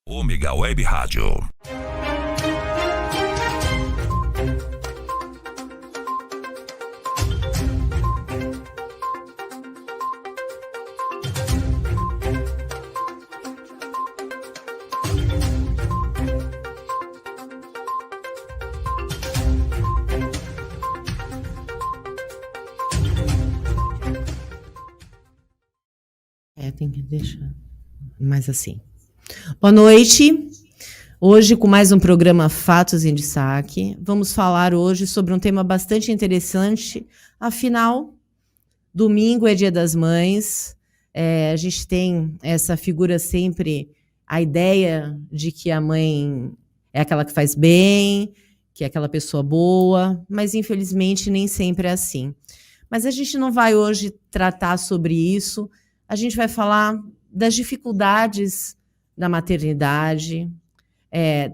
Ômega Web Rádio. Tem que deixar mais assim. Boa noite. Hoje, com mais um programa Fatos em Destaque, vamos falar hoje sobre um tema bastante interessante. Afinal, domingo é Dia das Mães. A gente tem essa figura sempre, a ideia de que a mãe é aquela que faz bem, que é aquela pessoa boa, mas infelizmente nem sempre é assim. Mas a gente não vai hoje tratar sobre isso. A gente vai falar das dificuldades da maternidade,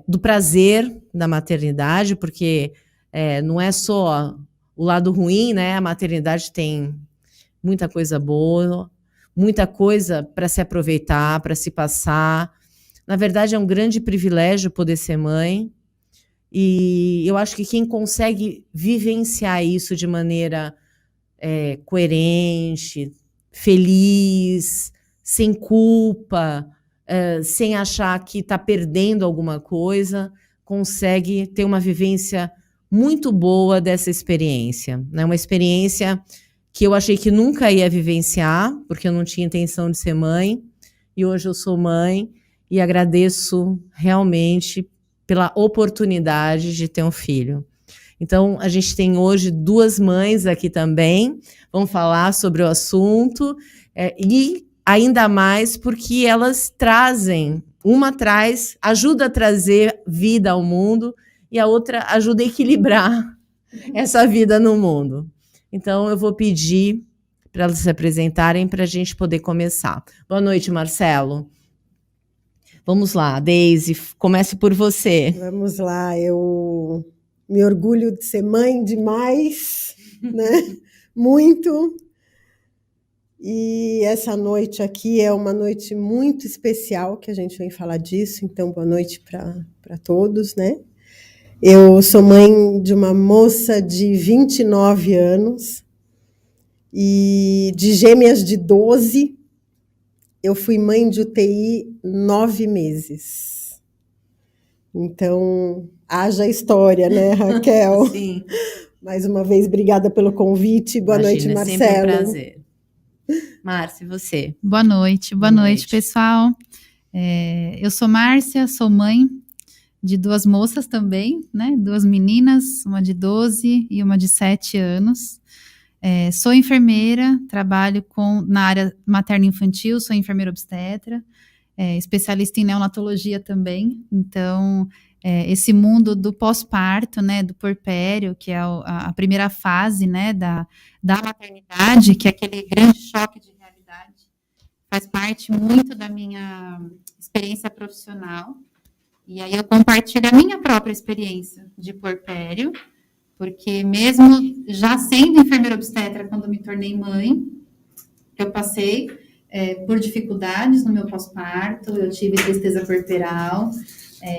do prazer da maternidade, porque não é só o lado ruim, né? A maternidade tem muita coisa boa, muita coisa para se aproveitar, para se passar. Na verdade, é um grande privilégio poder ser mãe, e eu acho que quem consegue vivenciar isso de maneira coerente, feliz, sem culpa, sem achar que está perdendo alguma coisa, consegue ter uma vivência muito boa dessa experiência, né? Uma experiência que eu achei que nunca ia vivenciar, porque eu não tinha intenção de ser mãe, e hoje eu sou mãe, e agradeço realmente pela oportunidade de ter um filho. Então, a gente tem hoje duas mães aqui também, vão falar sobre o assunto, e ainda mais porque elas trazem, uma ajuda a trazer vida ao mundo, e a outra ajuda a equilibrar essa vida no mundo. Então, eu vou pedir para elas se apresentarem para a gente poder começar. Boa noite, Marcelo. Vamos lá, Deise, comece por você. Vamos lá, eu me orgulho de ser mãe demais, né? Muito. E essa noite aqui é uma noite muito especial, que a gente vem falar disso, então boa noite para todos, né? Eu sou mãe de uma moça de 29 anos e de gêmeas de 12. Eu fui mãe de UTI 9 meses. Então, haja história, né, Raquel? Sim. Mais uma vez, obrigada pelo convite. Boa noite, Marcelo. É sempre um prazer. Márcia, você? Boa noite, pessoal. Eu sou Márcia, sou mãe de duas moças também, né? Duas meninas, uma de 12 e uma de 7 anos. Sou enfermeira, trabalho na área materno-infantil, sou enfermeira obstetra, especialista em neonatologia também. Então, esse mundo do pós-parto, né, do puerpério, que é a primeira fase, né, da maternidade, que é aquele grande choque de realidade, faz parte muito da minha experiência profissional. E aí eu compartilho a minha própria experiência de puerpério, porque mesmo já sendo enfermeira obstetra, quando me tornei mãe, eu passei por dificuldades no meu pós-parto, eu tive tristeza puerperal,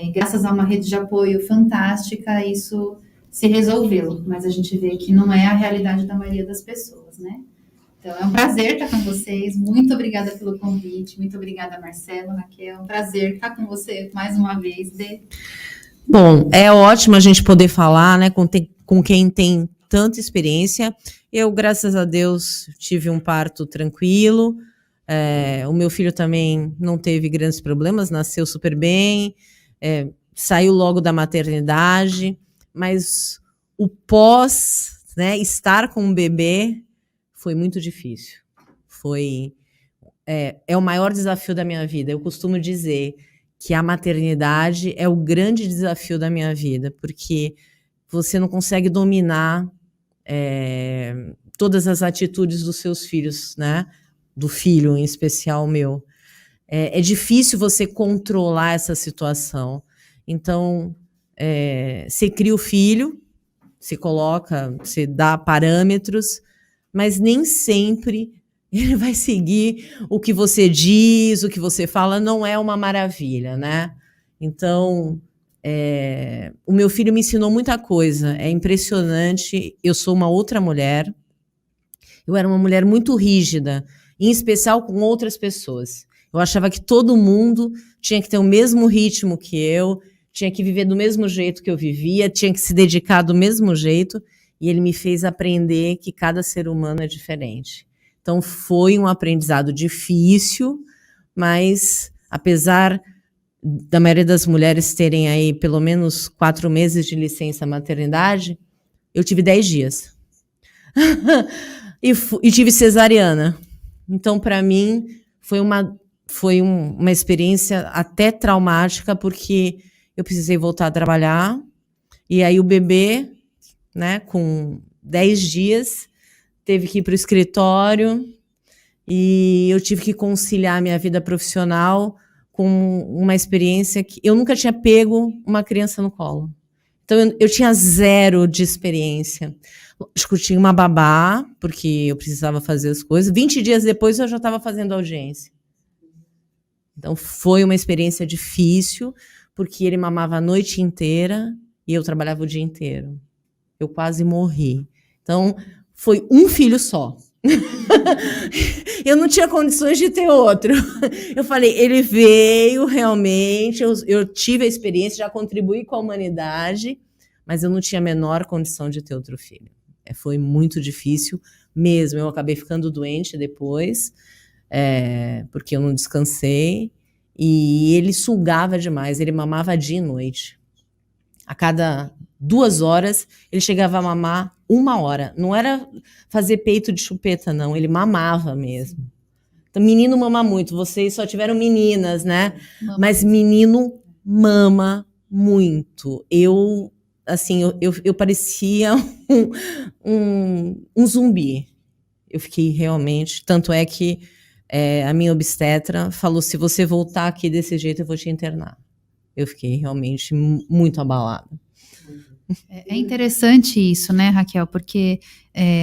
e graças a uma rede de apoio fantástica, isso se resolveu, mas a gente vê que não é a realidade da maioria das pessoas, né? Então, é um prazer estar com vocês, muito obrigada pelo convite, muito obrigada, Marcelo, Raquel, é um prazer estar com você mais uma vez. Bom, é ótimo a gente poder falar, né, com quem tem tanta experiência. Eu, graças a Deus, tive um parto tranquilo, o meu filho também não teve grandes problemas, nasceu super bem, saiu logo da maternidade, mas o pós, né, estar com um bebê foi muito difícil. É o maior desafio da minha vida. Eu costumo dizer que a maternidade é o grande desafio da minha vida, porque você não consegue dominar todas as atitudes dos seus filhos, né? Do filho, em especial o meu. É difícil você controlar essa situação. Então, você cria o filho, você dá parâmetros, mas nem sempre ele vai seguir o que você diz, o que você fala, não é uma maravilha, né? Então, o meu filho me ensinou muita coisa. É impressionante. Eu sou uma outra mulher. Eu era uma mulher muito rígida, em especial com outras pessoas. Eu achava que todo mundo tinha que ter o mesmo ritmo que eu, tinha que viver do mesmo jeito que eu vivia, tinha que se dedicar do mesmo jeito, e ele me fez aprender que cada ser humano é diferente. Então foi um aprendizado difícil, mas apesar da maioria das mulheres terem aí pelo menos 4 meses de licença maternidade, eu tive 10 dias. E tive cesariana. Então, para mim, foi uma experiência até traumática, porque eu precisei voltar a trabalhar, e aí o bebê, né, com 10 dias, teve que ir para o escritório, e eu tive que conciliar minha vida profissional com uma experiência que eu nunca tinha pego uma criança no colo. Então, eu tinha 0 de experiência. Acho que eu tinha uma babá, porque eu precisava fazer as coisas. 20 dias depois, eu já estava fazendo audiência. Então, foi uma experiência difícil, porque ele mamava a noite inteira e eu trabalhava o dia inteiro. Eu quase morri. Então, foi um filho só. Eu não tinha condições de ter outro. Eu falei, ele veio realmente, eu tive a experiência, já contribuí com a humanidade, mas eu não tinha a menor condição de ter outro filho. Foi muito difícil mesmo. Eu acabei ficando doente depois, porque eu não descansei, e ele sugava demais, ele mamava dia e noite. A cada 2 horas, ele chegava a mamar 1 hora. Não era fazer peito de chupeta, não. Ele mamava mesmo. Então, menino mama muito. Vocês só tiveram meninas, né? Mas menino mama muito. Eu parecia um zumbi. Eu fiquei realmente... Tanto é que a minha obstetra falou, se você voltar aqui desse jeito, eu vou te internar. Eu fiquei realmente muito abalada. É interessante isso, né, Raquel? Porque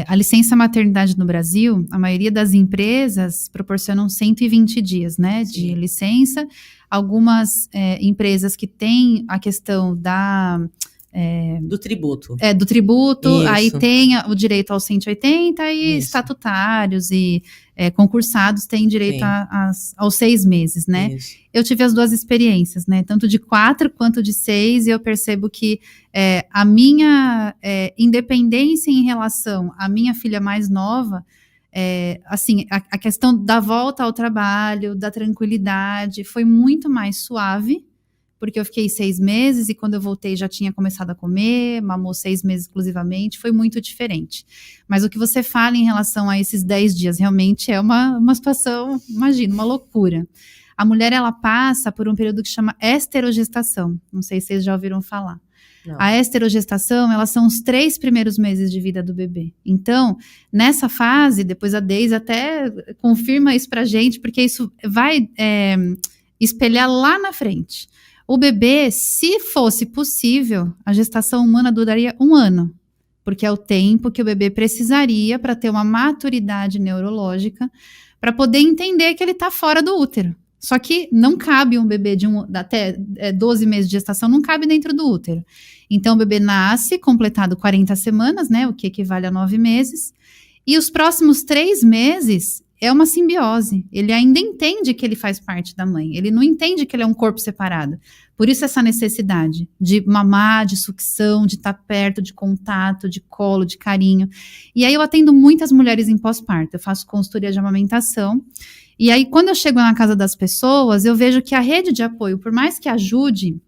a licença maternidade no Brasil, a maioria das empresas proporcionam 120 dias, né, de licença. Algumas empresas que têm a questão do tributo. Do tributo, Isso. Aí tem o direito aos 180 e isso. Estatutários e concursados têm direito aos 6 meses, né? Isso. Eu tive as 2 experiências, né? Tanto de 4 quanto de 6, e eu percebo que a minha independência em relação à minha filha mais nova, assim, a questão da volta ao trabalho, da tranquilidade, foi muito mais suave, porque eu fiquei 6 meses e quando eu voltei já tinha começado a comer, mamou 6 meses exclusivamente, foi muito diferente. Mas o que você fala em relação a esses 10 dias realmente é uma situação, imagina, uma loucura. A mulher, ela passa por um período que chama esterogestação, não sei se vocês já ouviram falar. Não. A esterogestação, elas são os 3 primeiros meses de vida do bebê. Então, nessa fase, depois a Deise até confirma isso pra gente, porque isso vai espelhar lá na frente. O bebê, se fosse possível, a gestação humana duraria 1 ano, porque é o tempo que o bebê precisaria para ter uma maturidade neurológica, para poder entender que ele está fora do útero. Só que não cabe um bebê até 12 meses de gestação, não cabe dentro do útero. Então, o bebê nasce, completado 40 semanas, né, o que equivale a 9 meses, e os próximos 3 meses é uma simbiose. Ele ainda entende que ele faz parte da mãe. Ele não entende que ele é um corpo separado. Por isso essa necessidade de mamar, de sucção, de estar perto, de contato, de colo, de carinho. E aí eu atendo muitas mulheres em pós-parto. Eu faço consultoria de amamentação. E aí quando eu chego na casa das pessoas, eu vejo que a rede de apoio, por mais que ajude,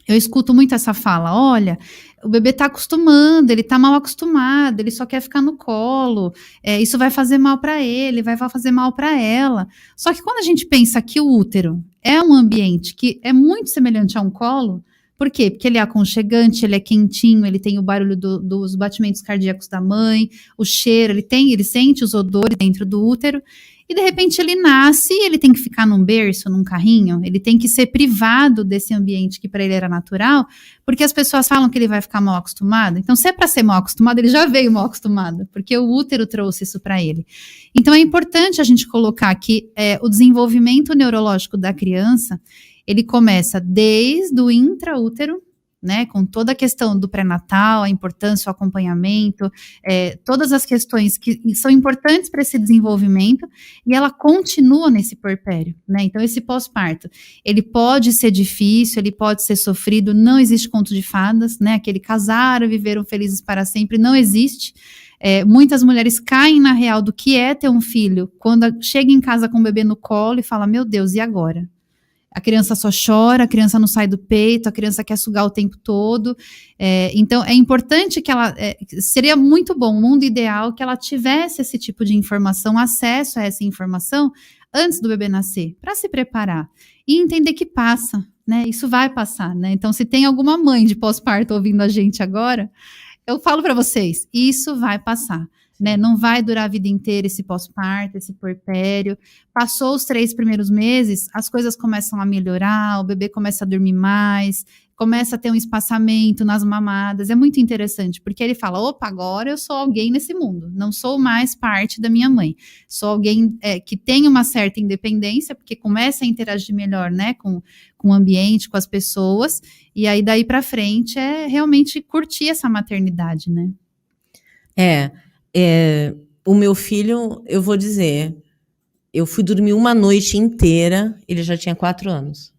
eu escuto muito essa fala, olha, o bebê tá acostumando, ele tá mal acostumado, ele só quer ficar no colo, isso vai fazer mal para ele, vai fazer mal para ela. Só que quando a gente pensa que o útero é um ambiente que é muito semelhante a um colo, por quê? Porque ele é aconchegante, ele é quentinho, ele tem o barulho dos batimentos cardíacos da mãe, o cheiro, ele sente os odores dentro do útero, e de repente ele nasce e ele tem que ficar num berço, num carrinho, ele tem que ser privado desse ambiente que para ele era natural, porque as pessoas falam que ele vai ficar mal acostumado. Então, se é para ser mal acostumado, ele já veio mal acostumado, porque o útero trouxe isso para ele. Então, é importante a gente colocar que o desenvolvimento neurológico da criança, ele começa desde o intraútero, né, com toda a questão do pré-natal, a importância, o acompanhamento, todas as questões que são importantes para esse desenvolvimento, e ela continua nesse puerpério, né, então esse pós-parto, ele pode ser difícil, ele pode ser sofrido, não existe conto de fadas, né, aquele casaram, viveram felizes para sempre, não existe. Muitas mulheres caem na real do que é ter um filho, quando chega em casa com o bebê no colo e fala, meu Deus, e agora? A criança só chora, a criança não sai do peito, a criança quer sugar o tempo todo. Então, é importante que ela... seria muito bom, um mundo ideal, que ela tivesse esse tipo de informação, acesso a essa informação, antes do bebê nascer, para se preparar. E entender que passa, né? Isso vai passar, né? Então, se tem alguma mãe de pós-parto ouvindo a gente agora, eu falo para vocês, isso vai passar. Né, não vai durar a vida inteira esse pós-parto, esse puerpério. Passou os 3 primeiros meses, as coisas começam a melhorar, o bebê começa a dormir mais, começa a ter um espaçamento nas mamadas. É muito interessante, porque ele fala, opa, agora eu sou alguém nesse mundo, não sou mais parte da minha mãe. Sou alguém que tem uma certa independência, porque começa a interagir melhor, né, com o ambiente, com as pessoas, e aí daí para frente é realmente curtir essa maternidade, né? O meu filho, eu vou dizer, eu fui dormir uma noite inteira, ele já tinha 4 anos.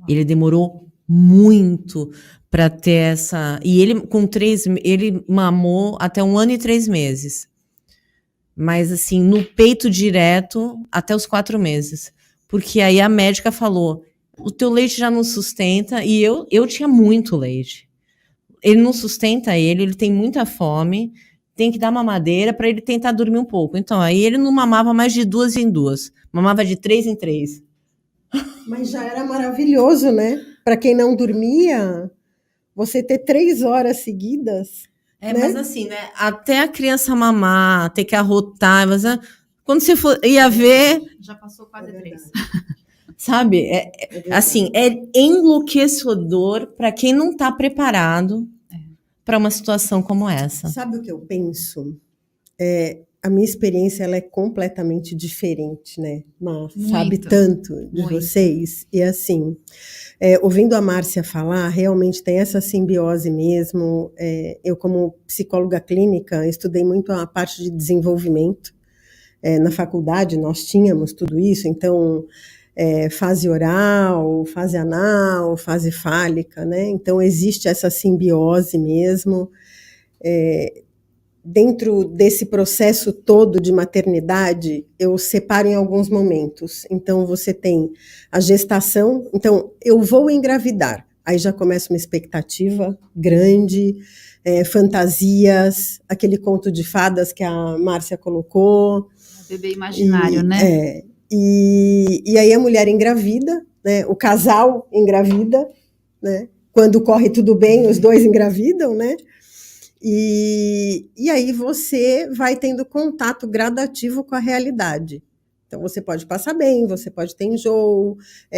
Ele demorou muito para ter essa... E ele, ele mamou até 1 ano e 3 meses. Mas, assim, no peito direto, até os 4 meses. Porque aí a médica falou, o teu leite já não sustenta, e eu tinha muito leite. Ele não sustenta ele tem muita fome, tem que dar mamadeira para ele tentar dormir um pouco. Então, aí ele não mamava mais de 2 em 2, mamava de 3 em 3. Mas já era maravilhoso, né? Para quem não dormia, você ter 3 horas seguidas. Né? Mas assim, né? Até a criança mamar, ter que arrotar, mas, quando você ia ver... Já passou quase 3. Sabe, assim, é enlouquecedor para quem não está preparado para uma situação como essa. Sabe o que eu penso? A minha experiência ela é completamente diferente, né? Mas sabe tanto de vocês. E assim, ouvindo a Márcia falar, realmente tem essa simbiose mesmo. Eu, como psicóloga clínica, estudei muito a parte de desenvolvimento. Na faculdade nós tínhamos tudo isso, então... fase oral, fase anal, fase fálica, né? Então existe essa simbiose mesmo. Dentro desse processo todo de maternidade, eu separo em alguns momentos. Então você tem a gestação, então eu vou engravidar, aí já começa uma expectativa grande, fantasias, aquele conto de fadas que a Márcia colocou. O bebê imaginário, né? E aí a mulher engravida, né? O casal engravida, né? Quando corre tudo bem, os 2 engravidam, né? E aí você vai tendo contato gradativo com a realidade. Então você pode passar bem, você pode ter enjoo,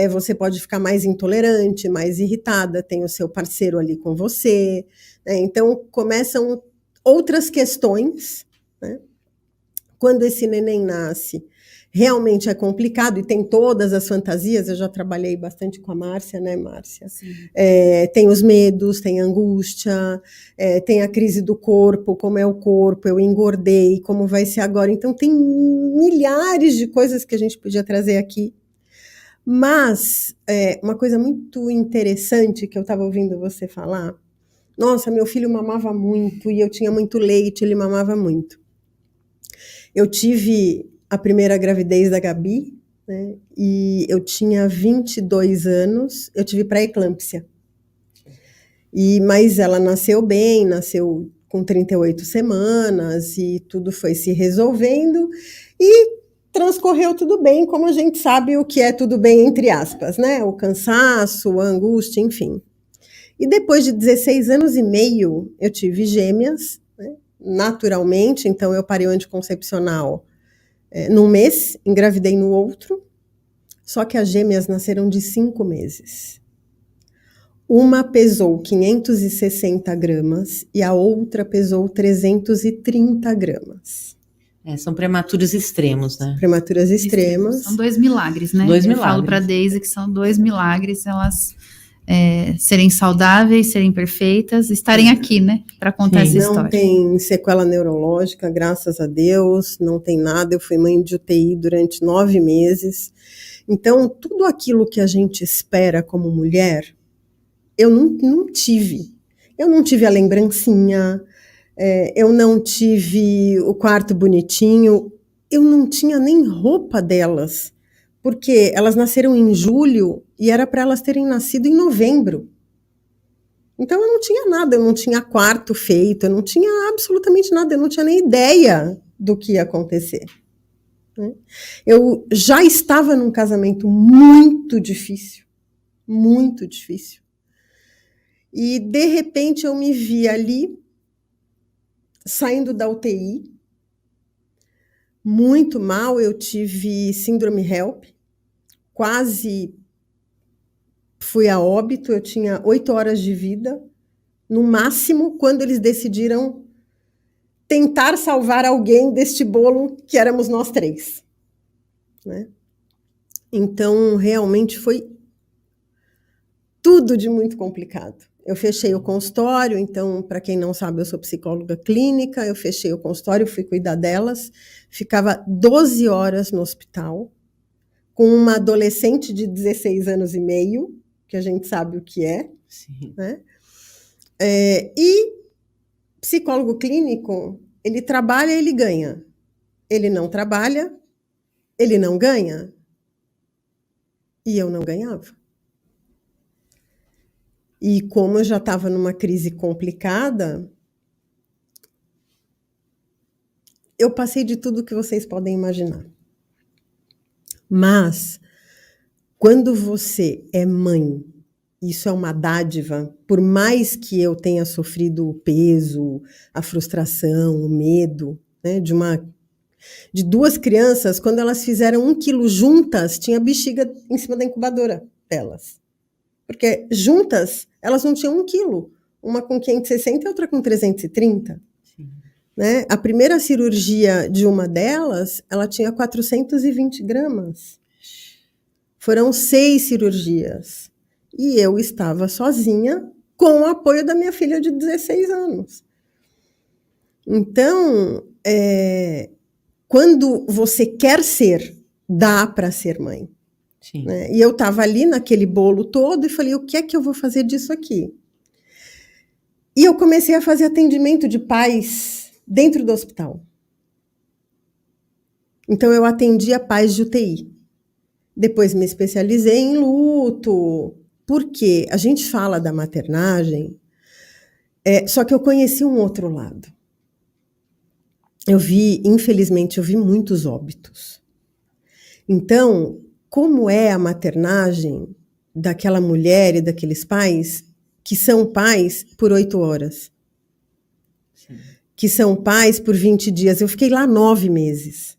você pode ficar mais intolerante, mais irritada, tem o seu parceiro ali com você, né? Então começam outras questões, né? Quando esse neném nasce, realmente é complicado e tem todas as fantasias. Eu já trabalhei bastante com a Márcia, né, Márcia? Tem os medos, tem a angústia, tem a crise do corpo, como é o corpo, eu engordei, como vai ser agora. Então tem milhares de coisas que a gente podia trazer aqui. Mas uma coisa muito interessante que eu estava ouvindo você falar, nossa, meu filho mamava muito e eu tinha muito leite, ele mamava muito. Eu tive a primeira gravidez da Gabi, né, e eu tinha 22 anos, eu tive pré-eclâmpsia. Mas ela nasceu bem, nasceu com 38 semanas e tudo foi se resolvendo e transcorreu tudo bem, como a gente sabe o que é tudo bem, entre aspas, né? O cansaço, a angústia, enfim. E depois de 16 anos e meio, eu tive gêmeas, né, naturalmente, então eu parei o anticoncepcional num mês, engravidei no outro, só que as gêmeas nasceram de 5 meses. Uma pesou 560 gramas e a outra pesou 330 gramas. São prematuros extremos, né? Prematuras extremas. São 2 milagres, né? 2 Eu milagres. falo para Deise que são 2 milagres, elas serem saudáveis, serem perfeitas, estarem aqui, né? Para contar essa história. Não tem sequela neurológica, graças a Deus, não tem nada. Eu fui mãe de UTI durante 9 meses. Então, tudo aquilo que a gente espera como mulher, eu não tive. Eu não tive a lembrancinha, eu não tive o quarto bonitinho, eu não tinha nem roupa delas, porque elas nasceram em julho e era para elas terem nascido em novembro. Então eu não tinha nada, eu não tinha quarto feito, eu não tinha absolutamente nada, eu não tinha nem ideia do que ia acontecer. Eu já estava num casamento muito difícil, muito difícil. E de repente eu me vi ali, saindo da UTI, muito mal. Eu tive síndrome HELP, quase fui a óbito. Eu tinha 8 horas de vida, no máximo, quando eles decidiram tentar salvar alguém deste bolo que éramos nós 3. Né? Então, realmente foi tudo de muito complicado. Eu fechei o consultório, então, para quem não sabe, eu sou psicóloga clínica, eu fechei o consultório, fui cuidar delas, ficava 12 horas no hospital, com uma adolescente de 16 anos e meio, que a gente sabe o que é. Sim. Né? E psicólogo clínico, ele trabalha, ele ganha. Ele não trabalha, ele não ganha. E eu não ganhava. E como eu já estava numa crise complicada, eu passei de tudo que vocês podem imaginar. Mas, quando você é mãe, isso é uma dádiva, por mais que eu tenha sofrido o peso, a frustração, o medo, né, de 2 crianças, quando elas fizeram 1 quilo juntas, tinha bexiga em cima da incubadora delas. Porque juntas, elas não tinham 1 quilo. Uma com 560 e outra com 330. Sim. Né? A primeira cirurgia de uma delas, ela tinha 420 gramas. Foram 6 cirurgias. E eu estava sozinha, com o apoio da minha filha de 16 anos. Então, quando você quer ser, dá para ser mãe. Sim. Né? E eu estava ali naquele bolo todo e falei, o que é que eu vou fazer disso aqui? E eu comecei a fazer atendimento de pais dentro do hospital. Então eu atendia pais de UTI. Depois me especializei em luto, porque a gente fala da maternagem, só que eu conheci um outro lado. Infelizmente, eu vi muitos óbitos. Então, como é a maternagem daquela mulher e daqueles pais que são pais por 8 horas? Sim. Que são pais por 20 dias. Eu fiquei lá 9 meses.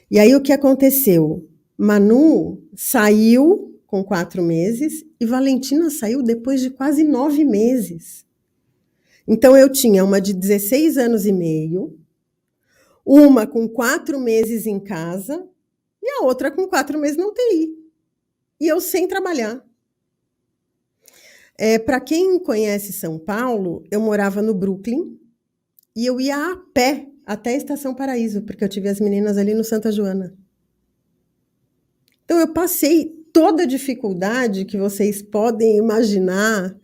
E aí o que aconteceu? Manu saiu com 4 meses e Valentina saiu depois de quase 9 meses. Então eu tinha uma de 16 anos e meio, uma com 4 meses em casa, e a outra com 4 meses na UTI. E eu sem trabalhar. Para quem conhece São Paulo, eu morava no Brooklyn e eu ia a pé até a Estação Paraíso, porque eu tive as meninas ali no Santa Joana. Então eu passei toda a dificuldade que vocês podem imaginar.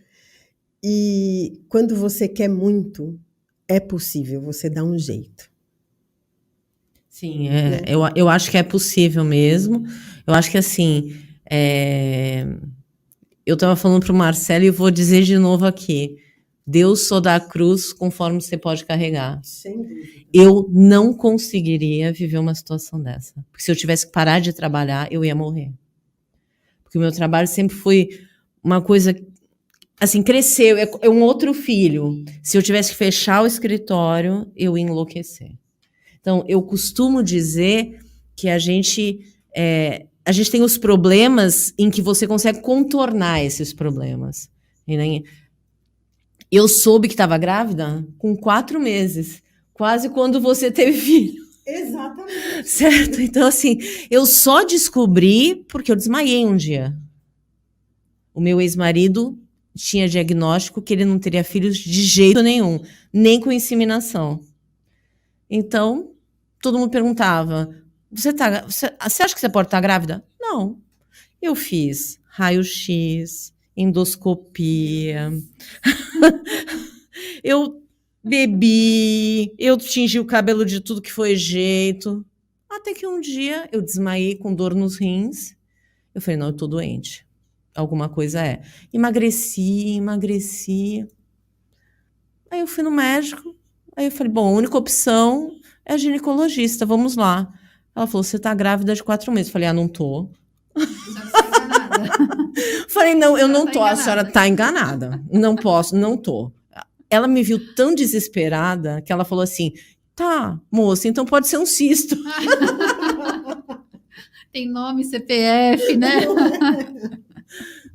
E quando você quer muito, é possível, você dá um jeito. Sim, eu acho que é possível mesmo. Eu acho que assim, eu estava falando para o Marcelo e vou dizer de novo aqui, Deus só dá a cruz conforme você pode carregar. Sem dúvida. Eu não conseguiria viver uma situação dessa. Porque se eu tivesse que parar de trabalhar, eu ia morrer. Porque o meu trabalho sempre foi uma coisa, assim, cresceu, é um outro filho. Se eu tivesse que fechar o escritório, eu ia enlouquecer. Então, eu costumo dizer que a gente tem os problemas em que você consegue contornar esses problemas. Eu soube que estava grávida com 4 meses. quase quando você teve filho. Exatamente. Certo? Então, assim, eu só descobri porque eu desmaiei um dia. O meu ex-marido tinha diagnóstico que ele não teria filhos de jeito nenhum, nem com inseminação. Então, todo mundo perguntava, você acha que você pode estar grávida? Não. Eu fiz raio-x, endoscopia, eu bebi, eu tingi o cabelo de tudo que foi jeito. Até que um dia eu desmaiei com dor nos rins. Eu falei, não, eu tô doente. Alguma coisa é. Emagreci. Aí eu fui no médico. Aí eu falei, bom, a única opção é a ginecologista, vamos lá. Ela falou, você tá grávida de 4 meses. Eu falei, não tô. Falei, não, eu não tô. A senhora tá enganada. Não posso, não tô. Ela me viu tão desesperada que ela falou assim, tá, moça, então pode ser um cisto. Tem nome, CPF, né?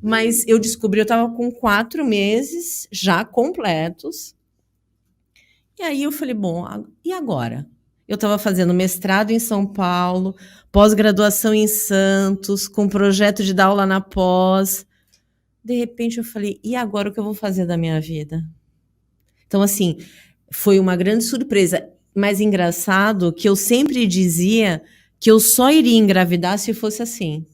Mas eu descobri, eu estava com 4 meses já completos. E aí eu falei, bom, e agora? Eu estava fazendo mestrado em São Paulo, pós-graduação em Santos, com projeto de dar aula na pós. De repente eu falei, e agora o que eu vou fazer da minha vida? Então, assim, foi uma grande surpresa. Mas engraçado que eu sempre dizia que eu só iria engravidar se fosse assim.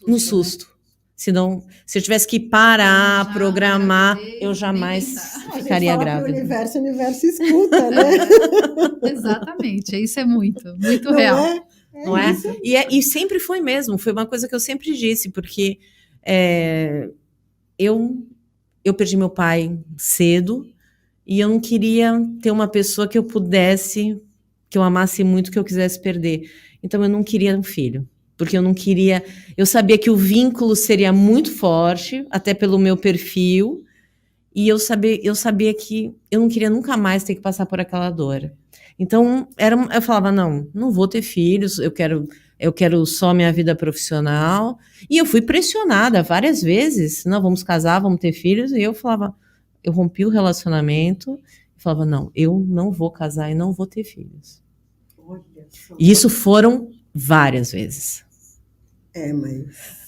No susto. Né? Senão, se eu tivesse que parar, programar, eu jamais ficaria grávida. O universo escuta, né? Exatamente, isso é muito Não real. Não é? E sempre foi mesmo, foi uma coisa que eu sempre disse, porque eu perdi meu pai cedo e eu não queria ter uma pessoa que eu pudesse, que eu amasse muito, que eu quisesse perder. Então eu não queria um filho. Porque eu não queria... Eu sabia que o vínculo seria muito forte, até pelo meu perfil, e eu sabia que eu não queria nunca mais ter que passar por aquela dor. Então, eu falava, não vou ter filhos, eu quero só minha vida profissional. E eu fui pressionada várias vezes, não, vamos casar, vamos ter filhos, e eu falava, eu rompi o relacionamento, e falava, não, eu não vou casar e não vou ter filhos. E isso foram várias vezes.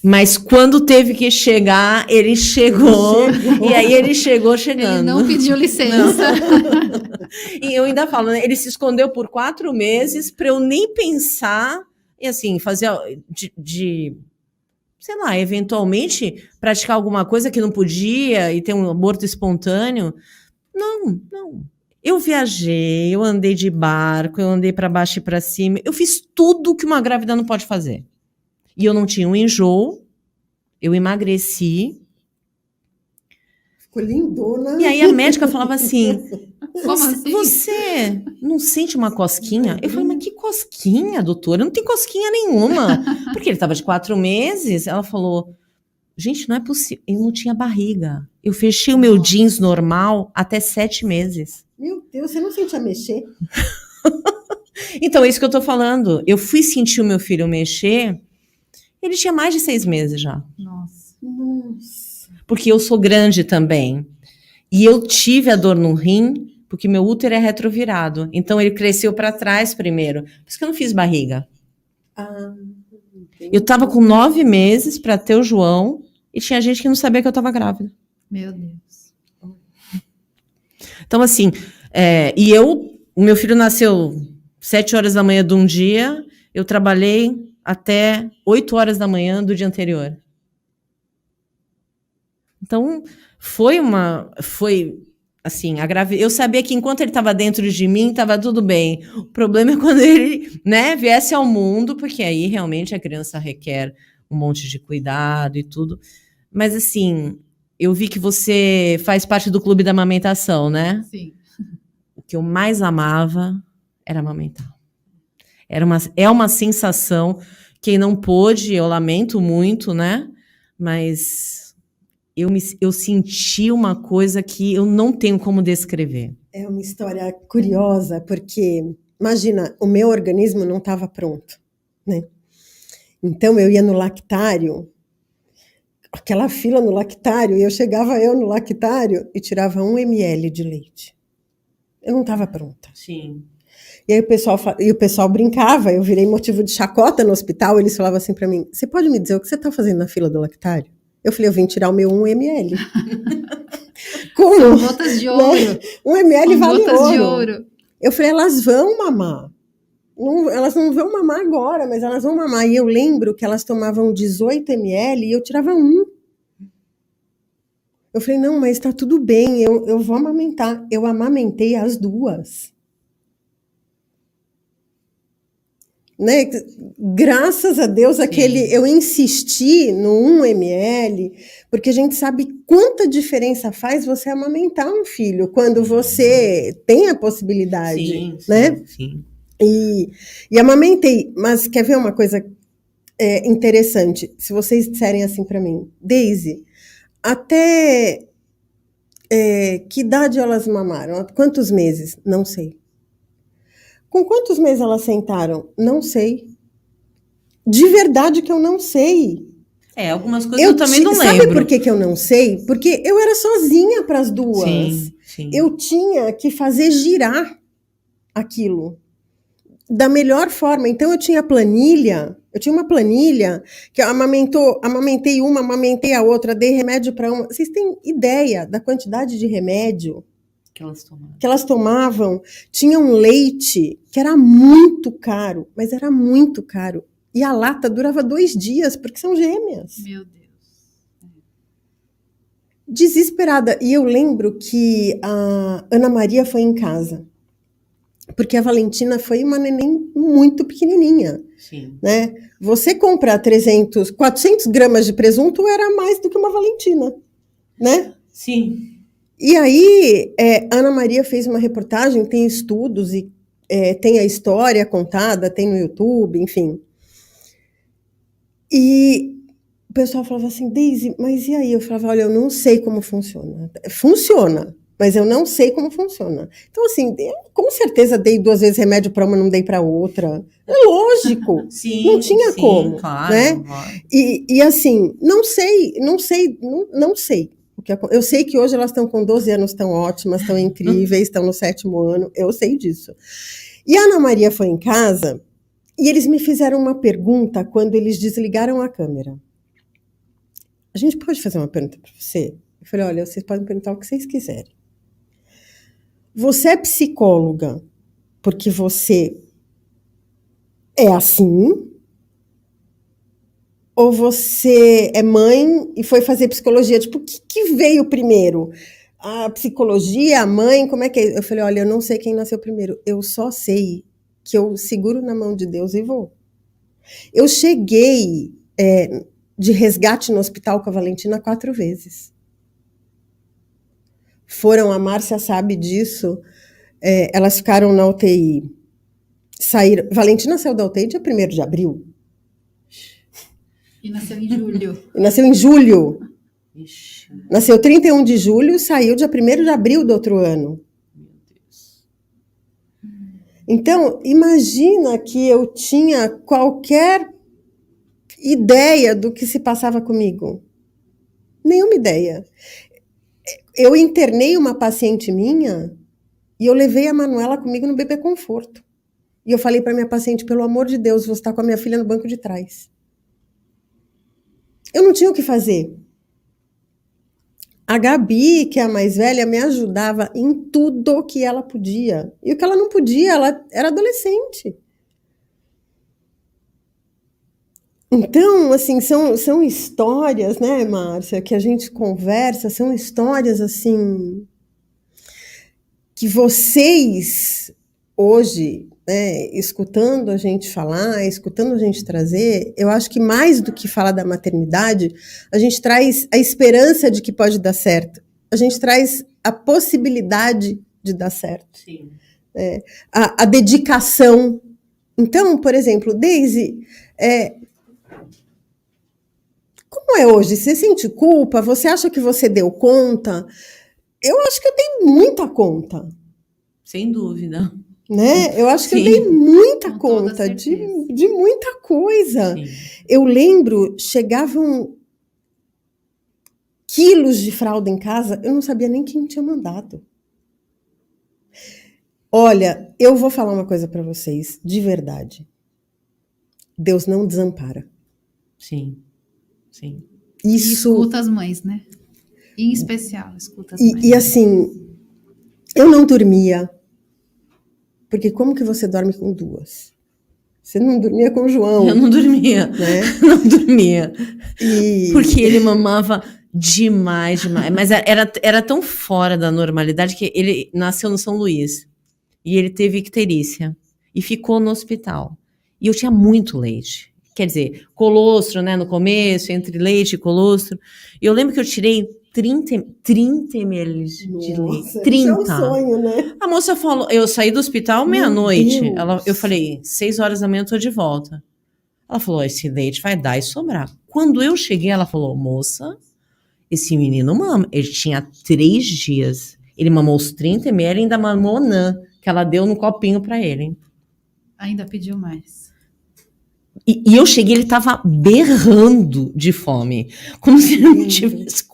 Mas quando teve que chegar, ele chegou. E aí ele chegou chegando. Ele não pediu licença. E eu ainda falo, né, ele se escondeu por 4 meses para eu nem pensar e assim, fazer sei lá, eventualmente praticar alguma coisa que não podia e ter um aborto espontâneo. Não. Eu viajei, eu andei de barco, eu andei para baixo e para cima. Eu fiz tudo que uma grávida não pode fazer. E eu não tinha um enjoo, eu emagreci. Ficou lindona. E aí a médica falava assim, assim? Você não sente uma cosquinha? Eu falei, mas que cosquinha, doutora? Não tem cosquinha nenhuma. Porque ele estava de 4 meses. Ela falou, gente, não é possível. Eu não tinha barriga. Eu fechei o meu jeans normal até 7 meses. Meu Deus, você não sentia mexer? Então, é isso que eu tô falando. Eu fui sentir o meu filho mexer... Ele tinha mais de 6 meses já. Nossa. Porque eu sou grande também. E eu tive a dor no rim, porque meu útero é retrovirado. Então, ele cresceu para trás primeiro. Por isso que eu não fiz barriga. Eu estava com 9 meses para ter o João, e tinha gente que não sabia que eu estava grávida. Meu Deus. Então, assim, o meu filho nasceu 7 horas da manhã de um dia, eu trabalhei até 8 horas da manhã do dia anterior. Então, foi assim, eu sabia que enquanto ele estava dentro de mim, estava tudo bem. O problema é quando ele, né, viesse ao mundo, porque aí realmente a criança requer um monte de cuidado e tudo. Mas assim, eu vi que você faz parte do clube da amamentação, né? Sim. O que eu mais amava era amamentar. É uma sensação, quem não pôde, eu lamento muito, né? Mas eu senti uma coisa que eu não tenho como descrever. É uma história curiosa, porque, imagina, o meu organismo não estava pronto, né? Então, eu ia no lactário, aquela fila no lactário, e eu chegava no lactário e tirava 1 ml de leite. Eu não estava pronta. Sim. E aí o pessoal brincava, eu virei motivo de chacota no hospital, eles falavam assim para mim, você pode me dizer o que você está fazendo na fila do lactário? Eu falei, eu vim tirar o meu 1 ml. Como? São gotas de ouro. Né? 1 ml São vale gotas de ouro. ouro. Eu falei, elas vão mamar. Não, elas não vão mamar agora, mas elas vão mamar. E eu lembro que elas tomavam 18 ml e eu tirava 1. Eu falei, não, mas tá tudo bem, eu vou amamentar. Eu amamentei as 2. Né? Graças a Deus, eu insisti no 1 ml, porque a gente sabe quanta diferença faz você amamentar um filho, quando você tem a possibilidade, Sim, né? sim. E amamentei, mas quer ver uma coisa interessante? Se vocês disserem assim para mim, Daisy, até que idade elas mamaram? Quantos meses? Não sei. Com quantos meses elas sentaram? Não sei. De verdade que eu não sei. Algumas coisas eu também não lembro. Sabe por que eu não sei? Porque eu era sozinha para as 2. Sim. Eu tinha que fazer girar aquilo da melhor forma. Então eu tinha uma planilha que eu amamentei uma, amamentei a outra, dei remédio para uma. Vocês têm ideia da quantidade de remédio que elas tomavam? Tinha um leite que era muito caro, mas era muito caro. E a lata durava 2 dias, porque são gêmeas. Meu Deus. Desesperada. E eu lembro que a Ana Maria foi em casa, porque a Valentina foi uma neném muito pequenininha. Sim. Né? Você comprar 400 gramas de presunto era mais do que uma Valentina, né? Sim. E aí, Ana Maria fez uma reportagem, tem estudos e tem a história contada, tem no YouTube, enfim. E o pessoal falava assim, Daisy, mas e aí? Eu falava, olha, eu não sei como funciona. Funciona, mas eu não sei como funciona. Então, assim, eu, com certeza dei 2 vezes remédio para uma, não dei para outra. É lógico. Sim, não tinha como, claro, né? Claro. E assim, não sei. Eu sei que hoje elas estão com 12 anos, estão ótimas, estão incríveis, estão no 7º ano, eu sei disso. E a Ana Maria foi em casa e eles me fizeram uma pergunta quando eles desligaram a câmera. A gente pode fazer uma pergunta para você? Eu falei, olha, vocês podem perguntar o que vocês quiserem. Você é psicóloga porque você é assim? Ou você é mãe e foi fazer psicologia? Tipo, o que veio primeiro? A psicologia, a mãe, como é que é? Eu falei, olha, eu não sei quem nasceu primeiro. Eu só sei que eu seguro na mão de Deus e vou. Eu cheguei de resgate no hospital com a Valentina 4 vezes. A Márcia sabe disso, elas ficaram na UTI. Valentina saiu da UTI dia 1º de abril. E nasceu em julho. Nasceu em julho. Ixi. Nasceu 31 de julho, saiu dia 1º de abril do outro ano. Meu Deus. Então, imagina que eu tinha qualquer ideia do que se passava comigo. Nenhuma ideia. Eu internei uma paciente minha e eu levei a Manuela comigo no Bebê Conforto. E eu falei para minha paciente, pelo amor de Deus, você está com a minha filha no banco de trás. Eu não tinha o que fazer. A Gabi, que é a mais velha, me ajudava em tudo que ela podia. E o que ela não podia, ela era adolescente. Então, assim, são histórias, né, Márcia, que a gente conversa, são histórias, assim, que vocês, hoje, né, escutando a gente falar, escutando a gente trazer, eu acho que mais do que falar da maternidade, a gente traz a esperança de que pode dar certo. A gente traz a possibilidade de dar certo. Sim. A dedicação. Então, por exemplo, Daisy, como é hoje? Você sente culpa? Você acha que você deu conta? Eu acho que eu dei muita conta. Sem dúvida. Né? Eu acho que Sim. eu dei muita Com conta toda certeza. de muita coisa. Sim. Eu lembro, chegavam quilos de fralda em casa, eu não sabia nem quem tinha mandado. Olha, eu vou falar uma coisa para vocês, de verdade. Deus não desampara. Sim, sim. E Isso. escuta as mães, né? Em especial, escuta as mães. E assim, eu não dormia. Porque como que você dorme com duas? Você não dormia com o João. Eu não dormia, né? Não dormia. E... Porque ele mamava demais. Mas era tão fora da normalidade que ele nasceu no São Luís. E ele teve icterícia. E ficou no hospital. E eu tinha muito leite. Quer dizer, colostro, né, no começo, entre leite e colostro. E eu lembro que eu tirei 30 ml de leite. 30. Isso é um sonho, né? A moça falou, eu saí do hospital meia-noite. Eu falei, 6 horas da manhã eu tô de volta. Ela falou, esse leite vai dar e sobrar. Quando eu cheguei, ela falou, moça, esse menino mama. Ele tinha 3 dias. Ele mamou os 30 ml e ainda mamou Nan, que ela deu no copinho pra ele. Ainda pediu mais. E eu cheguei, ele tava berrando de fome. Como se ele não tivesse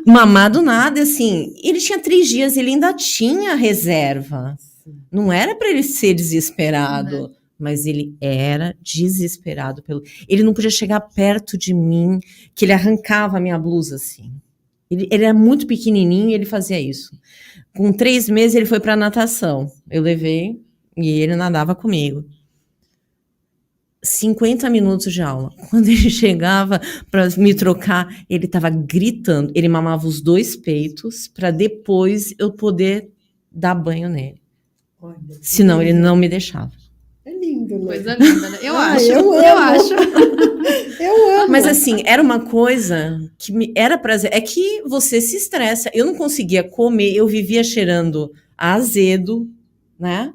mamado nada, assim. Ele tinha 3 dias, ele ainda tinha reserva. Não era para ele ser desesperado, mas ele era desesperado. Ele não podia chegar perto de mim, que ele arrancava a minha blusa, assim. Ele era muito pequenininho e ele fazia isso. Com 3 meses, ele foi para natação. Eu levei e ele nadava comigo. 50 minutos de aula. Quando ele chegava para me trocar, ele estava gritando. Ele mamava os 2 peitos para depois eu poder dar banho nele. Olha, senão ele não me deixava. É lindo, né? Coisa linda, né? Eu acho. Eu acho. Eu amo. Mas assim, era uma coisa que era prazer. É que você se estressa. Eu não conseguia comer, eu vivia cheirando a azedo, né?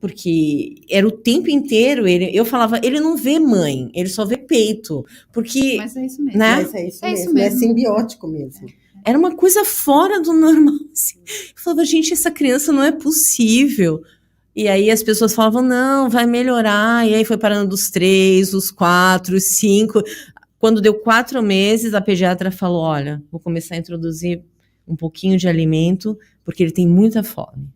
Porque era o tempo inteiro, eu falava, ele não vê mãe, ele só vê peito. Porque, Mas é isso mesmo. né? Mas é isso mesmo. É simbiótico mesmo. Era uma coisa fora do normal. Assim. Eu falava, gente, essa criança não é possível. E aí as pessoas falavam, não, vai melhorar. E aí foi parando dos 3, os 4, os 5. Quando deu 4 meses, a pediatra falou, olha, vou começar a introduzir um pouquinho de alimento, porque ele tem muita fome.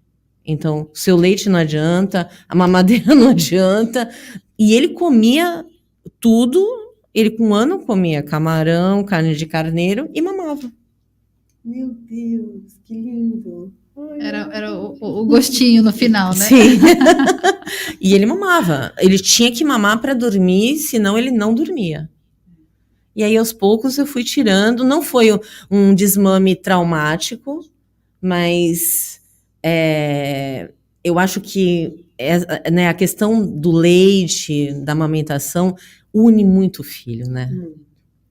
Então, seu leite não adianta, a mamadeira não adianta. E ele comia tudo. Ele com 1 ano comia camarão, carne de carneiro e mamava. Meu Deus, que lindo. Ai, Era o gostinho no final, né? Sim. E ele mamava. Ele tinha que mamar para dormir, senão ele não dormia. E aí, aos poucos, eu fui tirando. Não foi um desmame traumático, mas eu acho que né, a questão do leite, da amamentação, une muito o filho, né?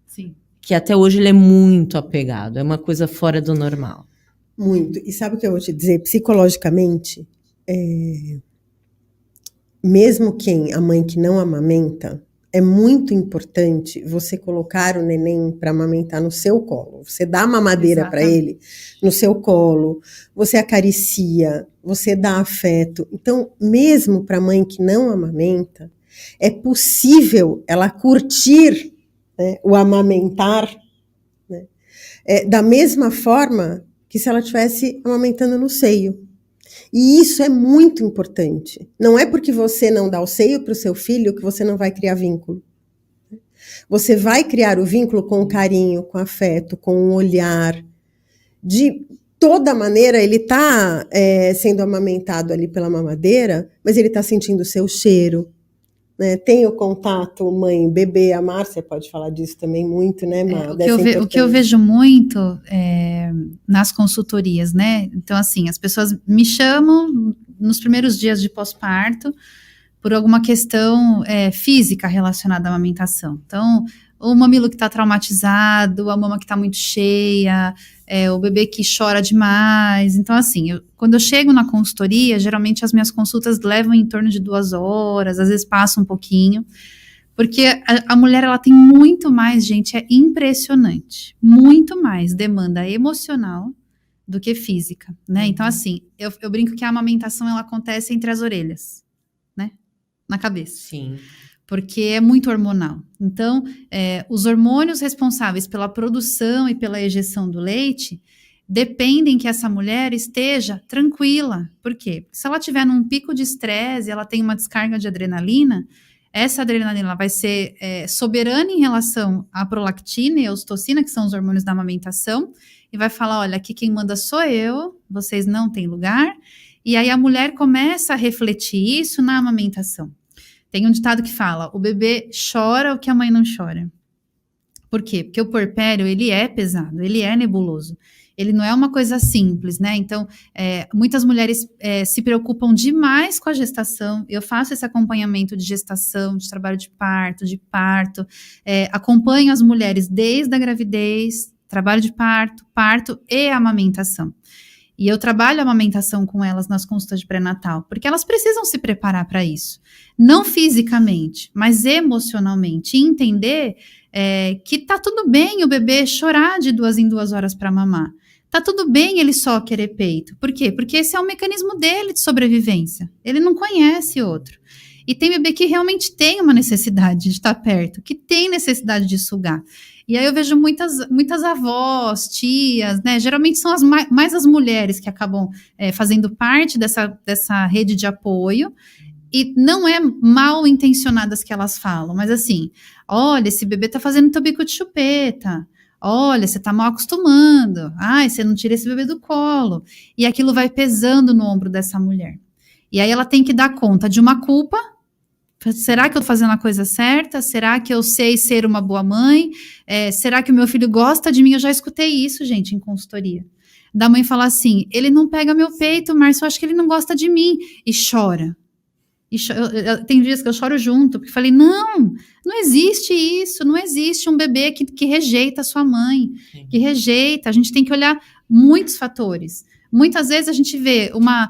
Sim. Que até hoje ele é muito apegado. É uma coisa fora do normal. Muito. E sabe o que eu vou te dizer? Psicologicamente, mesmo a mãe que não amamenta, é muito importante você colocar o neném para amamentar no seu colo. Você dá a mamadeira para ele no seu colo, você acaricia, você dá afeto. Então, mesmo para a mãe que não amamenta, é possível ela curtir, né, o amamentar, né, da mesma forma que se ela estivesse amamentando no seio. E isso é muito importante. Não é porque você não dá o seio para o seu filho que você não vai criar vínculo. Você vai criar o vínculo com carinho, com afeto, com um olhar. De toda maneira, ele está sendo amamentado ali pela mamadeira, mas ele está sentindo o seu cheiro. Né? Tem o contato mãe-bebê, a Márcia pode falar disso também muito, né, Má? O que eu vejo muito nas consultorias, né? Então, assim, as pessoas me chamam nos primeiros dias de pós-parto por alguma questão física relacionada à amamentação. Então, o mamilo que está traumatizado, a mama que está muito cheia, o bebê que chora demais. Então, assim, quando eu chego na consultoria, geralmente as minhas consultas levam em torno de 2 horas, às vezes passa um pouquinho, porque a mulher, ela tem muito mais, gente, é impressionante, muito mais demanda emocional do que física, né? Então, assim, eu brinco que a amamentação, ela acontece entre as orelhas, né? Na cabeça. Sim. Porque é muito hormonal. Então, os hormônios responsáveis pela produção e pela ejeção do leite dependem que essa mulher esteja tranquila. Por quê? Porque se ela estiver num pico de estresse, ela tem uma descarga de adrenalina, essa adrenalina vai ser soberana em relação à prolactina e à ocitocina, que são os hormônios da amamentação, e vai falar, olha, aqui quem manda sou eu, vocês não têm lugar. E aí a mulher começa a refletir isso na amamentação. Tem um ditado que fala, o bebê chora o que a mãe não chora. Por quê? Porque o puerpério, ele é pesado, ele é nebuloso. Ele não é uma coisa simples, né? Então, muitas mulheres se preocupam demais com a gestação. Eu faço esse acompanhamento de gestação, de trabalho de parto, acompanho as mulheres desde a gravidez, trabalho de parto e amamentação. E eu trabalho a amamentação com elas nas consultas de pré-natal, porque elas precisam se preparar para isso. Não fisicamente, mas emocionalmente. E entender que tá tudo bem o bebê chorar de 2 em 2 horas para mamar. Tá tudo bem ele só querer peito. Por quê? Porque esse é o mecanismo dele de sobrevivência. Ele não conhece outro. E tem bebê que realmente tem uma necessidade de estar perto, que tem necessidade de sugar. E aí eu vejo muitas avós, tias, né? Geralmente são mais as mulheres que acabam fazendo parte dessa rede de apoio. E não é mal intencionadas que elas falam, mas assim, olha, esse bebê tá fazendo teu bico de chupeta. Olha, você tá mal acostumando. Ai, você não tira esse bebê do colo. E aquilo vai pesando no ombro dessa mulher. E aí ela tem que dar conta de uma culpa. Será que eu tô fazendo a coisa certa? Será que eu sei ser uma boa mãe? Será que o meu filho gosta de mim? Eu já escutei isso, gente, em consultoria. Da mãe falar assim, ele não pega meu peito, Márcio, eu acho que ele não gosta de mim. E chora. Tem dias que eu choro junto, porque falei, não existe isso, não existe um bebê que rejeita a sua mãe, que rejeita, a gente tem que olhar muitos fatores. Muitas vezes a gente vê uma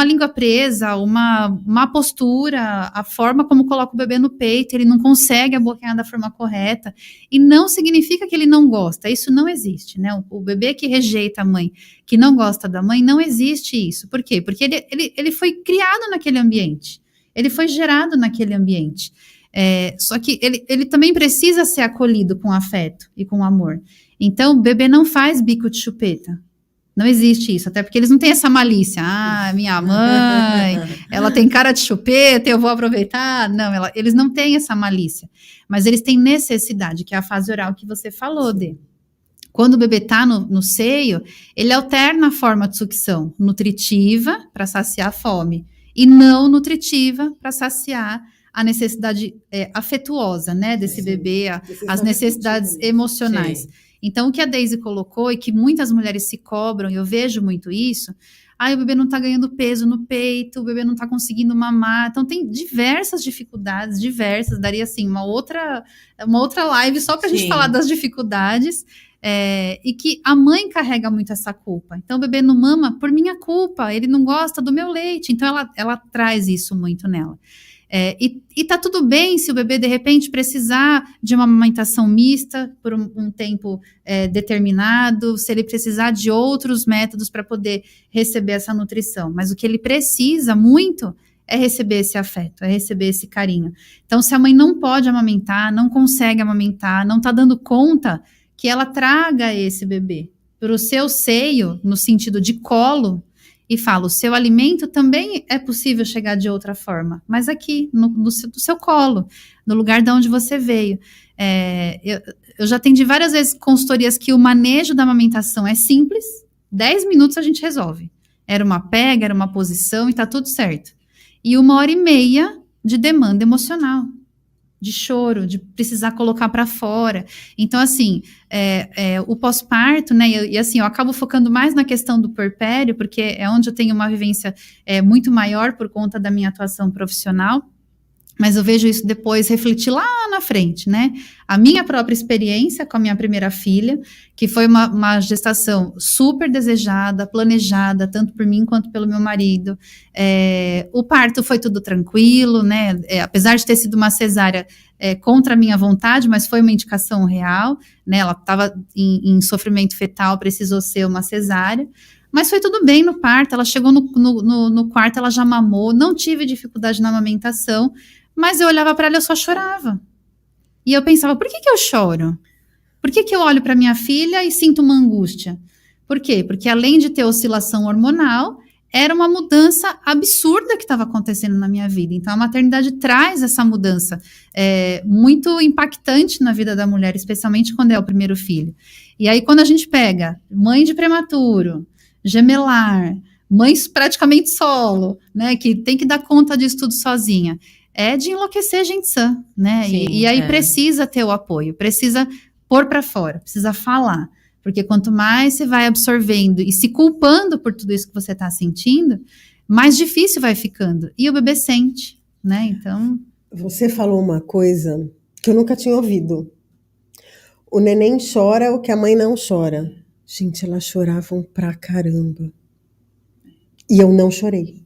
língua presa, uma postura, a forma como coloca o bebê no peito, ele não consegue abocanhar da forma correta, e não significa que ele não gosta, isso não existe, né? O bebê que rejeita a mãe, que não gosta da mãe, não existe isso. Por quê? Porque ele foi criado naquele ambiente, ele foi gerado naquele ambiente. Só que ele também precisa ser acolhido com afeto e com amor. Então, o bebê não faz bico de chupeta. Não existe isso, até porque eles não têm essa malícia. Ah, minha mãe, ela tem cara de chupeta, eu vou aproveitar. Não, eles não têm essa malícia. Mas eles têm necessidade, que é a fase oral que você falou, Dê. Quando o bebê está no seio, ele alterna a forma de sucção nutritiva para saciar a fome e não nutritiva para saciar a necessidade afetuosa, né, desse bebê, as necessidades emocionais. Sim. Então, o que a Daisy colocou e que muitas mulheres se cobram, e eu vejo muito isso, o bebê não está ganhando peso no peito, o bebê não está conseguindo mamar. Então, tem diversas dificuldades, daria assim uma outra live só para a gente falar das dificuldades, e que a mãe carrega muito essa culpa. Então, o bebê não mama por minha culpa, ele não gosta do meu leite, então ela traz isso muito nela. E tá tudo bem se o bebê de repente precisar de uma amamentação mista por um tempo determinado, se ele precisar de outros métodos para poder receber essa nutrição, mas o que ele precisa muito é receber esse afeto, é receber esse carinho. Então, se a mãe não pode amamentar, não consegue amamentar, não tá dando conta, que ela traga esse bebê para o seu seio, no sentido de colo, e fala, o seu alimento também é possível chegar de outra forma, mas aqui, no seu colo, no lugar de onde você veio. Eu já atendi várias vezes consultorias que o manejo da amamentação é simples, 10 minutos a gente resolve. Era uma pega, era uma posição e tá tudo certo. E 1h30 de demanda emocional, de choro, de precisar colocar para fora. Então, assim, o pós-parto, né, e assim, eu acabo focando mais na questão do puerpério, porque é onde eu tenho uma vivência muito maior por conta da minha atuação profissional, mas eu vejo isso depois refletir lá na frente, né? A minha própria experiência com a minha primeira filha, que foi uma gestação super desejada, planejada, tanto por mim quanto pelo meu marido. O parto foi tudo tranquilo, né? Apesar de ter sido uma cesárea contra a minha vontade, mas foi uma indicação real, né? Ela estava em sofrimento fetal, precisou ser uma cesárea. Mas foi tudo bem no parto, ela chegou no quarto, ela já mamou, não tive dificuldade na amamentação, mas eu olhava para ela e eu só chorava. E eu pensava, por que eu choro? Por que eu olho para minha filha e sinto uma angústia? Por quê? Porque além de ter oscilação hormonal, era uma mudança absurda que estava acontecendo na minha vida. Então, a maternidade traz essa mudança muito impactante na vida da mulher, especialmente quando é o primeiro filho. E aí, quando a gente pega mãe de prematuro, gemelar, mãe praticamente solo, né, que tem que dar conta disso tudo sozinha, é de enlouquecer gente sã, né? Sim, e aí precisa ter o apoio, precisa pôr para fora, precisa falar. Porque quanto mais você vai absorvendo e se culpando por tudo isso que você está sentindo, mais difícil vai ficando. E o bebê sente, né? Então... Você falou uma coisa que eu nunca tinha ouvido. O neném chora o que a mãe não chora. Gente, elas choravam pra caramba. E eu não chorei.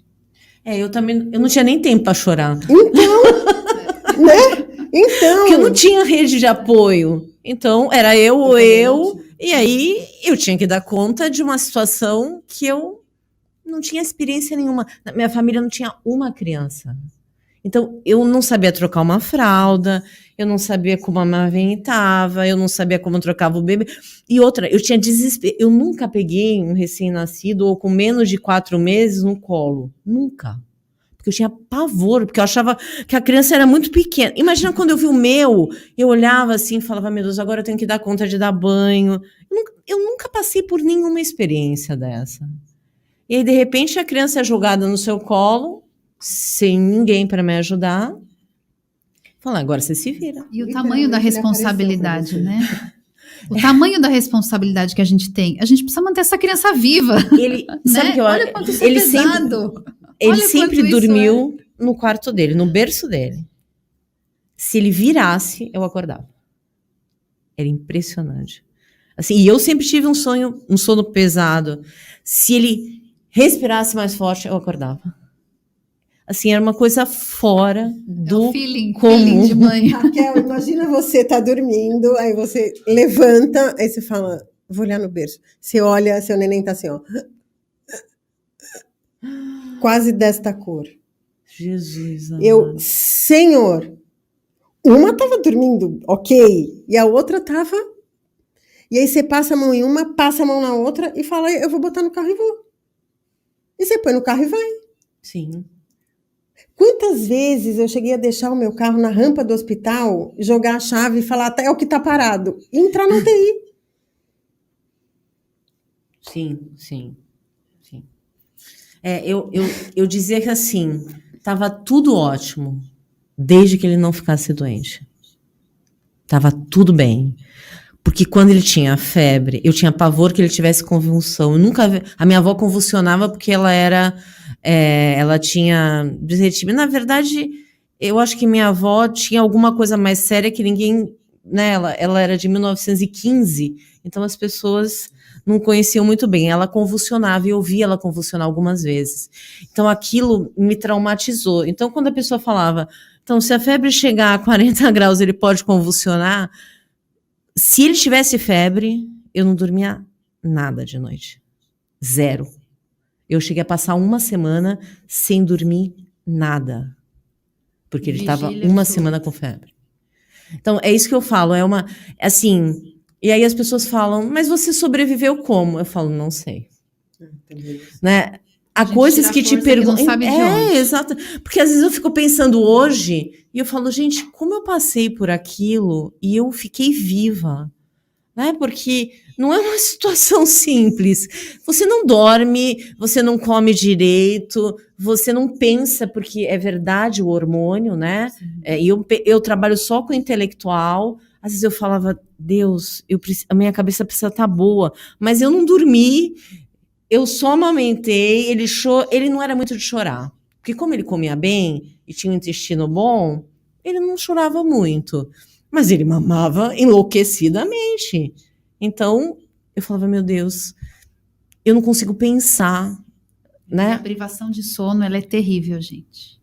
Eu também, eu não tinha nem tempo para chorar. Então, né? Então... Porque eu não tinha rede de apoio. Então, era eu ou eu... E aí, eu tinha que dar conta de uma situação que eu não tinha experiência nenhuma. Na minha família não tinha uma criança. Então, eu não sabia trocar uma fralda, eu não sabia como amamentava, eu não sabia como trocava o bebê. E outra, eu tinha desespero. Eu nunca peguei um recém-nascido ou com menos de 4 meses no colo. Nunca. Porque eu tinha pavor, porque eu achava que a criança era muito pequena. Imagina quando eu vi o meu, eu olhava assim e falava, meu Deus, agora eu tenho que dar conta de dar banho. Eu nunca passei por nenhuma experiência dessa. E aí, de repente, a criança é jogada no seu colo, sem ninguém para me ajudar. Fala, agora você se vira. E o tamanho da responsabilidade, né? O tamanho da responsabilidade que a gente tem. A gente precisa manter essa criança viva. Ele, sabe né? que eu, Olha quanto isso ele é pesado. Ele Olha sempre quanto isso dormiu no quarto dele, no berço dele. Se ele virasse, eu acordava. Era impressionante. Assim, e eu sempre tive um sono pesado. Se ele respirasse mais forte, eu acordava. Assim, era uma coisa fora do feeling comum. de mãe. Raquel, imagina você tá dormindo, aí você levanta, aí você fala, vou olhar no berço. Você olha, seu neném tá assim, ó. Quase desta cor. Jesus amado. Eu, Senhor, uma tava dormindo, ok, e a outra tava... E aí você passa a mão em uma, passa a mão na outra e fala, eu vou botar no carro e vou. E você põe no carro e vai. Sim. Quantas vezes eu cheguei a deixar o meu carro na rampa do hospital, jogar a chave e falar, até é o que tá parado, e entrar na UTI. Sim. Eu dizia que assim, tava tudo ótimo, desde que ele não ficasse doente. Tava tudo bem. Porque quando ele tinha febre, eu tinha pavor que ele tivesse convulsão. Eu nunca vi... A minha avó convulsionava porque ela tinha disetimia. Na verdade, eu acho que minha avó tinha alguma coisa mais séria que ninguém... Né, ela era de 1915, então as pessoas não conheciam muito bem. Ela convulsionava e eu via ela convulsionar algumas vezes. Então aquilo me traumatizou. Então quando a pessoa falava, então se a febre chegar a 40 graus ele pode convulsionar, se ele tivesse febre, eu não dormia nada de noite. 0. Eu cheguei a passar uma semana sem dormir nada. Porque ele estava uma semana com febre. Então, é isso que eu falo. Assim, e aí as pessoas falam, mas você sobreviveu como? Eu falo, não sei. Né? Há coisas que te perguntam. Exato. Porque às vezes eu fico pensando hoje e eu falo, gente, como eu passei por aquilo e eu fiquei viva? Né? Porque não é uma situação simples. Você não dorme, você não come direito, você não pensa, porque é verdade o hormônio, né? E eu trabalho só com intelectual. Às vezes eu falava, Deus, a minha cabeça precisa estar boa, mas eu não dormi. Eu só amamentei, ele não era muito de chorar. Porque como ele comia bem e tinha um intestino bom, ele não chorava muito. Mas ele mamava enlouquecidamente. Então, eu falava, meu Deus, eu não consigo pensar, né? A privação de sono, ela é terrível, gente.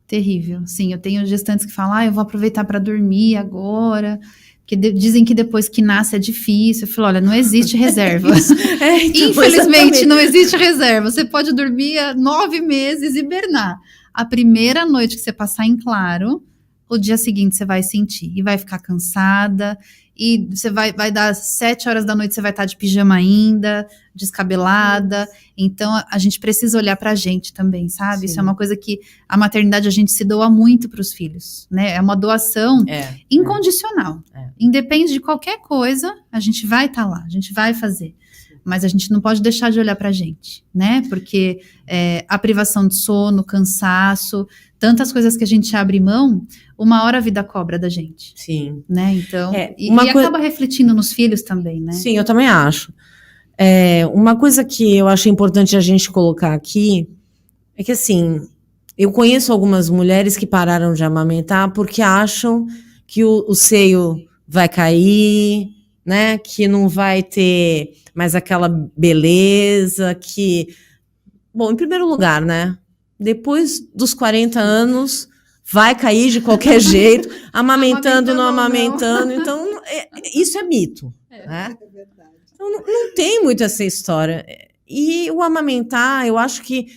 Terrível. Sim, eu tenho gestantes que falam, eu vou aproveitar para dormir agora... Porque dizem que depois que nasce é difícil. Eu falo, olha, não existe reserva. Então, infelizmente, não existe reserva. Você pode dormir 9 meses e hibernar. A primeira noite que você passar em claro, o dia seguinte você vai sentir e vai ficar cansada, e você vai dar 7 horas da noite, você vai estar de pijama ainda, descabelada. Então a gente precisa olhar pra gente também, sabe? Isso é uma coisa que a maternidade a gente se doa muito para os filhos, né? É uma doação incondicional. Independe de qualquer coisa, a gente vai estar lá, a gente vai fazer. Mas a gente não pode deixar de olhar pra gente, né? Porque a privação de sono, cansaço, tantas coisas que a gente abre mão, uma hora a vida cobra da gente. Sim. Né? Então, e acaba refletindo nos filhos também, né? Sim, eu também acho. Uma coisa que eu acho importante a gente colocar aqui é que, assim, eu conheço algumas mulheres que pararam de amamentar porque acham que o seio vai cair, né? Que não vai ter mais aquela beleza que... Bom, em primeiro lugar, né? Depois dos 40 anos, vai cair de qualquer jeito, amamentando, não amamentando. Então, isso é mito. Né? É verdade. Então, não tem muito essa história. E o amamentar, eu acho que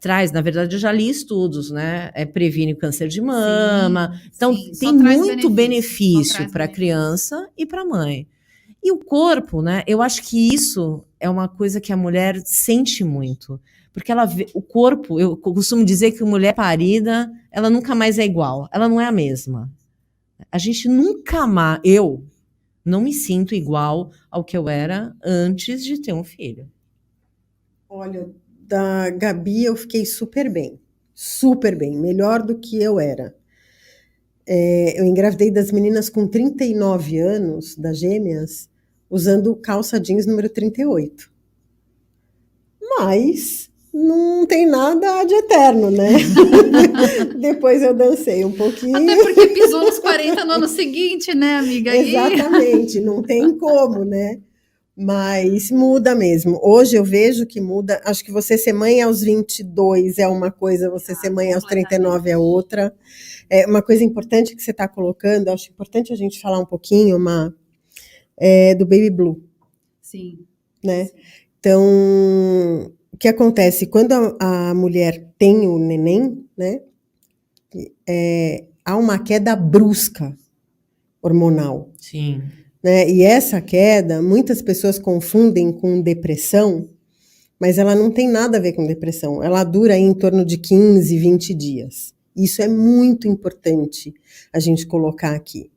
traz, na verdade, eu já li estudos, né? Previne o câncer de mama. Sim, então, tem muito benefício para a criança e para a mãe. E o corpo, né? Eu acho que isso é uma coisa que a mulher sente muito. Porque ela vê, o corpo, eu costumo dizer que a mulher parida, ela nunca mais é igual. Ela não é a mesma. A gente nunca mais... Eu não me sinto igual ao que eu era antes de ter um filho. Olha, da Gabi eu fiquei super bem. Super bem. Melhor do que eu era. Eu engravidei das meninas com 39 anos, das gêmeas, usando calça jeans número 38. Mas não tem nada de eterno, né? Depois eu dancei um pouquinho. Até porque pisou nos 40 no ano seguinte, né, amiga? Exatamente, não tem como, né? Mas muda mesmo. Hoje eu vejo que muda. Acho que você ser mãe aos 22 é uma coisa, você ser mãe aos 39 é outra. Uma coisa importante que você está colocando, acho importante a gente falar um pouquinho, do Baby Blue. Sim. Né? Então, o que acontece? Quando a mulher tem o neném, né? Há uma queda brusca hormonal. Sim. Né? E essa queda, muitas pessoas confundem com depressão, mas ela não tem nada a ver com depressão. Ela dura aí em torno de 15, 20 dias. Isso é muito importante a gente colocar aqui.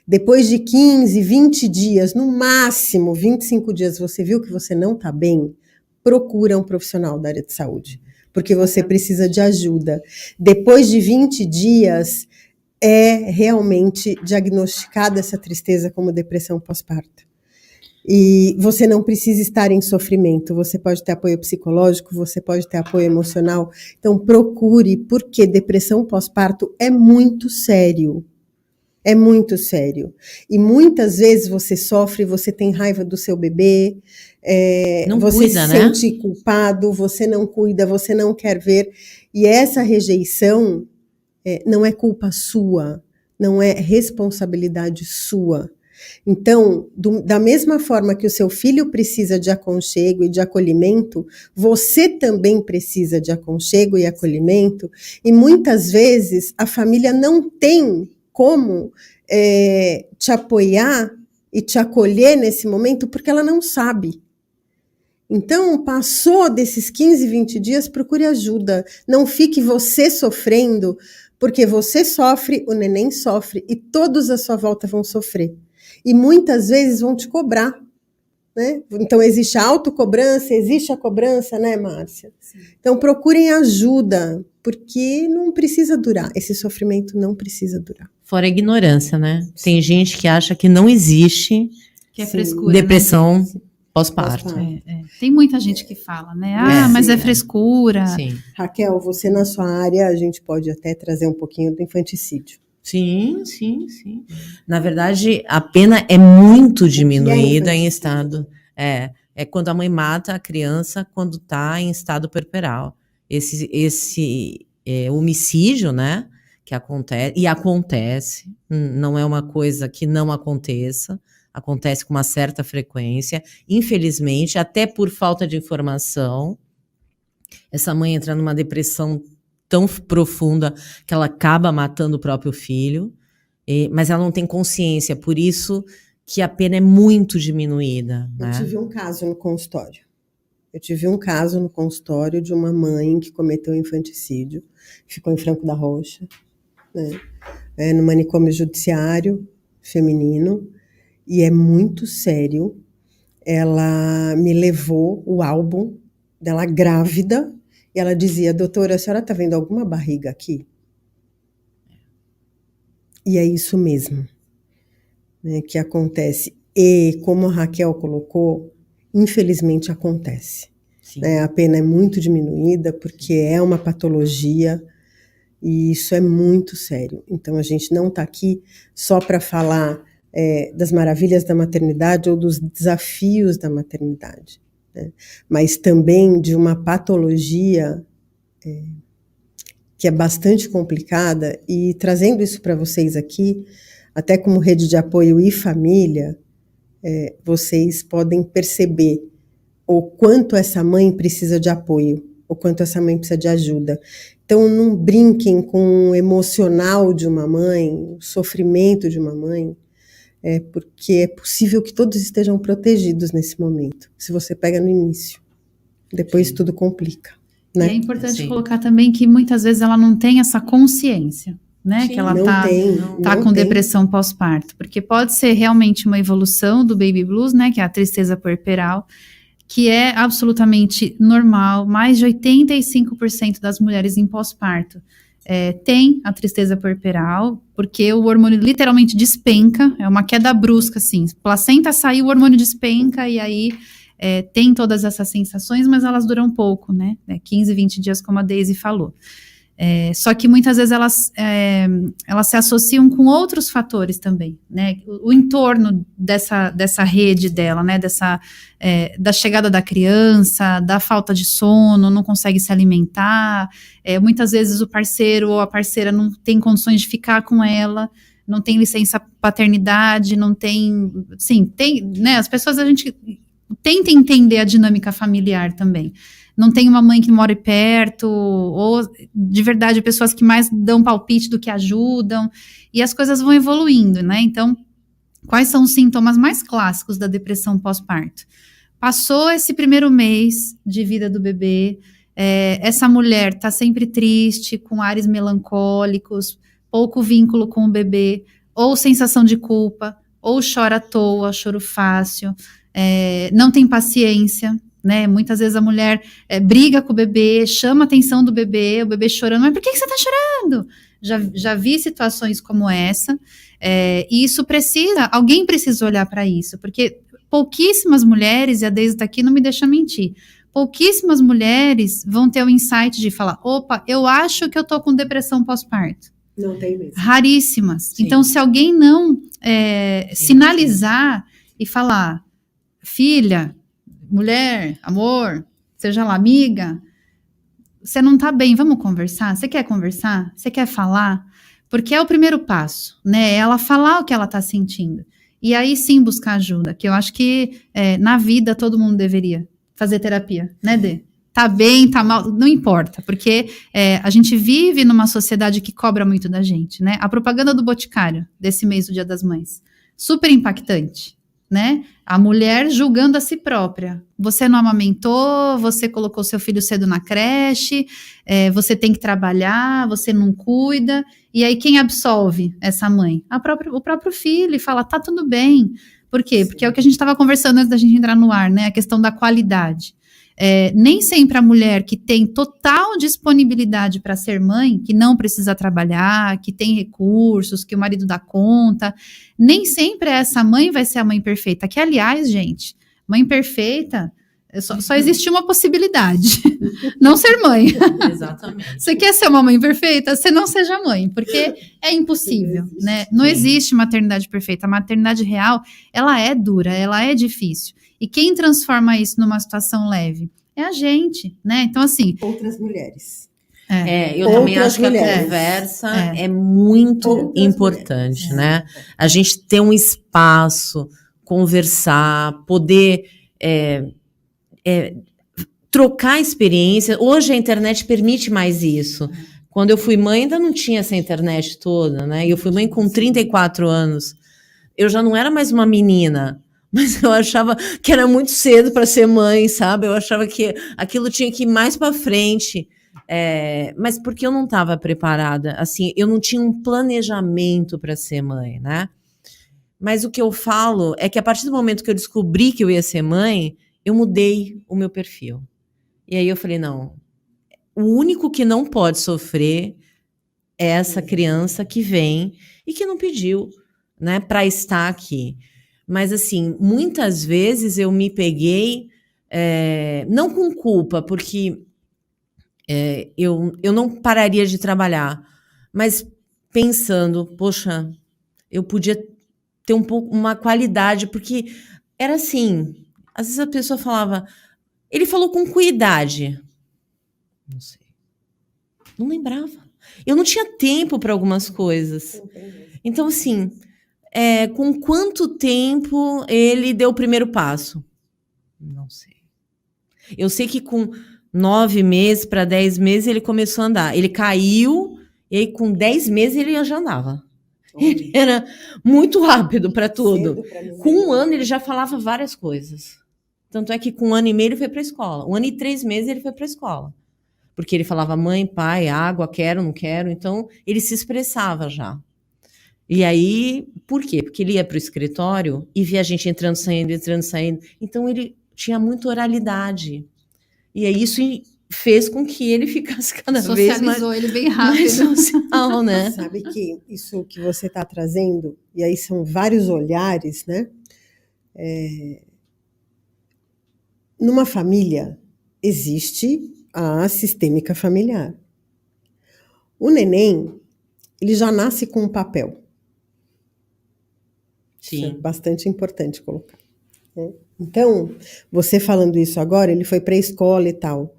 Depois de 15, 20 dias, no máximo 25 dias, você viu que você não está bem, procura um profissional da área de saúde, porque você precisa de ajuda. Depois de 20 dias, é realmente diagnosticada essa tristeza como depressão pós-parto. E você não precisa estar em sofrimento, você pode ter apoio psicológico, você pode ter apoio emocional. Então procure, porque depressão pós-parto é muito sério. É muito sério. E muitas vezes você sofre, você tem raiva do seu bebê, você se sente culpado, você não cuida, você não quer ver. E essa rejeição não é culpa sua, não é responsabilidade sua. Então, da mesma forma que o seu filho precisa de aconchego e de acolhimento, você também precisa de aconchego e acolhimento, e muitas vezes a família não tem como te apoiar e te acolher nesse momento, porque ela não sabe. Então, passou desses 15, 20 dias, procure ajuda. Não fique você sofrendo, porque você sofre, o neném sofre, e todos à sua volta vão sofrer. E muitas vezes vão te cobrar, né? Então, existe a autocobrança, existe a cobrança, né, Márcia? Sim. Então, procurem ajuda, porque não precisa durar. Esse sofrimento não precisa durar. Fora a ignorância, né? Sim. Tem gente que acha que não existe frescura, depressão, né? Pós-parto. Tem muita gente que fala, né? Mas é frescura. Sim. Raquel, você na sua área, a gente pode até trazer um pouquinho do infanticídio. Sim. Na verdade, a pena é muito diminuída em estado. É quando a mãe mata a criança quando está em estado puerperal. Esse homicídio, né? Que acontece, não é uma coisa que não aconteça, acontece com uma certa frequência, infelizmente, até por falta de informação. Essa mãe entra numa depressão tão profunda que ela acaba matando o próprio filho, mas ela não tem consciência, por isso que a pena é muito diminuída. Eu né? tive um caso no consultório. De uma mãe que cometeu infanticídio, ficou em Franco da Rocha, né, no manicômio judiciário feminino, e é muito sério. Ela me levou o álbum dela grávida, e ela dizia: doutora, a senhora está vendo alguma barriga aqui? E é isso mesmo, né, que acontece. E, como a Raquel colocou, infelizmente acontece. Né? A pena é muito diminuída porque é uma patologia e isso é muito sério. Então, a gente não está aqui só para falar das maravilhas da maternidade ou dos desafios da maternidade, né? Mas também de uma patologia que é bastante complicada, e trazendo isso para vocês aqui, até como rede de apoio e família, vocês podem perceber o quanto essa mãe precisa de apoio, o quanto essa mãe precisa de ajuda. Então, não brinquem com o emocional de uma mãe, o sofrimento de uma mãe, porque é possível que todos estejam protegidos nesse momento, se você pega no início. Depois tudo complica. Né? E é importante colocar também que muitas vezes ela não tem essa consciência, né? Sim, que ela tá com depressão pós-parto, porque pode ser realmente uma evolução do baby blues, né? Que é a tristeza puerperal, que é absolutamente normal. Mais de 85% das mulheres em pós-parto tem a tristeza puerperal, porque o hormônio literalmente despenca, é uma queda brusca, assim. Placenta saiu, o hormônio despenca, e aí tem todas essas sensações, mas elas duram pouco, né? 15, 20 dias, como a Daisy falou. Só que muitas vezes elas se associam com outros fatores também, né? O entorno dessa rede dela, né? Da chegada da criança, da falta de sono, não consegue se alimentar. Muitas vezes o parceiro ou a parceira não tem condições de ficar com ela, não tem licença paternidade, não tem... Sim, tem, né? As pessoas, a gente tenta entender a dinâmica familiar também. Não tem uma mãe que mora perto, ou, de verdade, pessoas que mais dão palpite do que ajudam, e as coisas vão evoluindo, né? Então, quais são os sintomas mais clássicos da depressão pós-parto? Passou esse primeiro mês de vida do bebê, essa mulher está sempre triste, com ares melancólicos, pouco vínculo com o bebê, ou sensação de culpa, ou chora à toa, choro fácil, não tem paciência, né? Muitas vezes a mulher briga com o bebê, chama a atenção do bebê, o bebê chorando, mas por que você está chorando? Já vi situações como essa, e isso alguém precisa olhar para isso, porque pouquíssimas mulheres, e a Deise está aqui, não me deixa mentir, pouquíssimas mulheres vão ter o insight de falar: opa, eu acho que eu tô com depressão pós-parto. Não tem mesmo. Raríssimas. Sim. Então, se alguém não sinalizar e falar: filha, mulher, amor, seja lá, amiga, você não tá bem, vamos conversar? Você quer conversar? Você quer falar? Porque é o primeiro passo, né? Ela falar o que ela tá sentindo. E aí sim buscar ajuda, que eu acho que na vida todo mundo deveria fazer terapia, né, Dê? Tá bem, tá mal, não importa, porque a gente vive numa sociedade que cobra muito da gente, né? A propaganda do Boticário, desse mês do Dia das Mães, super impactante, né? A mulher julgando a si própria. Você não amamentou, você colocou seu filho cedo na creche, você tem que trabalhar, você não cuida. E aí quem absolve essa mãe? O próprio filho, e fala: tá tudo bem. Por quê? Porque é o que a gente estava conversando antes da gente entrar no ar, né? A questão da qualidade. Nem sempre a mulher que tem total disponibilidade para ser mãe, que não precisa trabalhar, que tem recursos, que o marido dá conta, nem sempre essa mãe vai ser a mãe perfeita. Que, aliás, gente, mãe perfeita, só existe uma possibilidade, não ser mãe. Exatamente. Você quer ser uma mãe perfeita? Você não seja mãe, porque é impossível, né? Não existe maternidade perfeita. A maternidade real, ela é dura, ela é difícil. E quem transforma isso numa situação leve? É a gente, né? Então, assim... Outras mulheres. Eu também acho que a conversa é muito importante, né? A gente ter um espaço, conversar, poder trocar experiência. Hoje a internet permite mais isso. Quando eu fui mãe, ainda não tinha essa internet toda, né? E eu fui mãe com 34 anos. Eu já não era mais uma menina, mas eu achava que era muito cedo para ser mãe, sabe? Eu achava que aquilo tinha que ir mais para frente. Mas porque eu não estava preparada, assim, eu não tinha um planejamento para ser mãe, né? Mas o que eu falo é que a partir do momento que eu descobri que eu ia ser mãe, eu mudei o meu perfil. E aí eu falei, não, o único que não pode sofrer é essa criança que vem e que não pediu, né, para estar aqui. Mas, assim, muitas vezes eu me peguei, não com culpa, porque eu não pararia de trabalhar, mas pensando, poxa, eu podia ter um pouco uma qualidade, porque era assim, às vezes a pessoa falava, ele falou com cuidade. Não sei. Não lembrava. Eu não tinha tempo para algumas coisas. Então, assim, com quanto tempo ele deu o primeiro passo? Não sei. Eu sei que com 9 meses para 10 meses ele começou a andar. Ele caiu e aí com 10 meses ele já andava. Ele era muito rápido para tudo. Com 1 ano ele já falava várias coisas. Tanto é que com 1 ano e meio ele foi para a escola. 1 ano e 3 meses ele foi para a escola. Porque ele falava mãe, pai, água, quero, não quero. Então, ele se expressava já. E aí, por quê? Porque ele ia para o escritório e via a gente entrando, saindo. Então, ele tinha muita oralidade. E aí, isso fez com que ele ficasse cada vez mais... Socializou ele bem rápido. Mais social, né? Sabe que isso que você está trazendo, e aí são vários olhares, né? Numa família, existe a sistêmica familiar. O neném, ele já nasce com um papel. Sim. Isso é bastante importante colocar. Né? Então, você falando isso agora, ele foi para a escola e tal.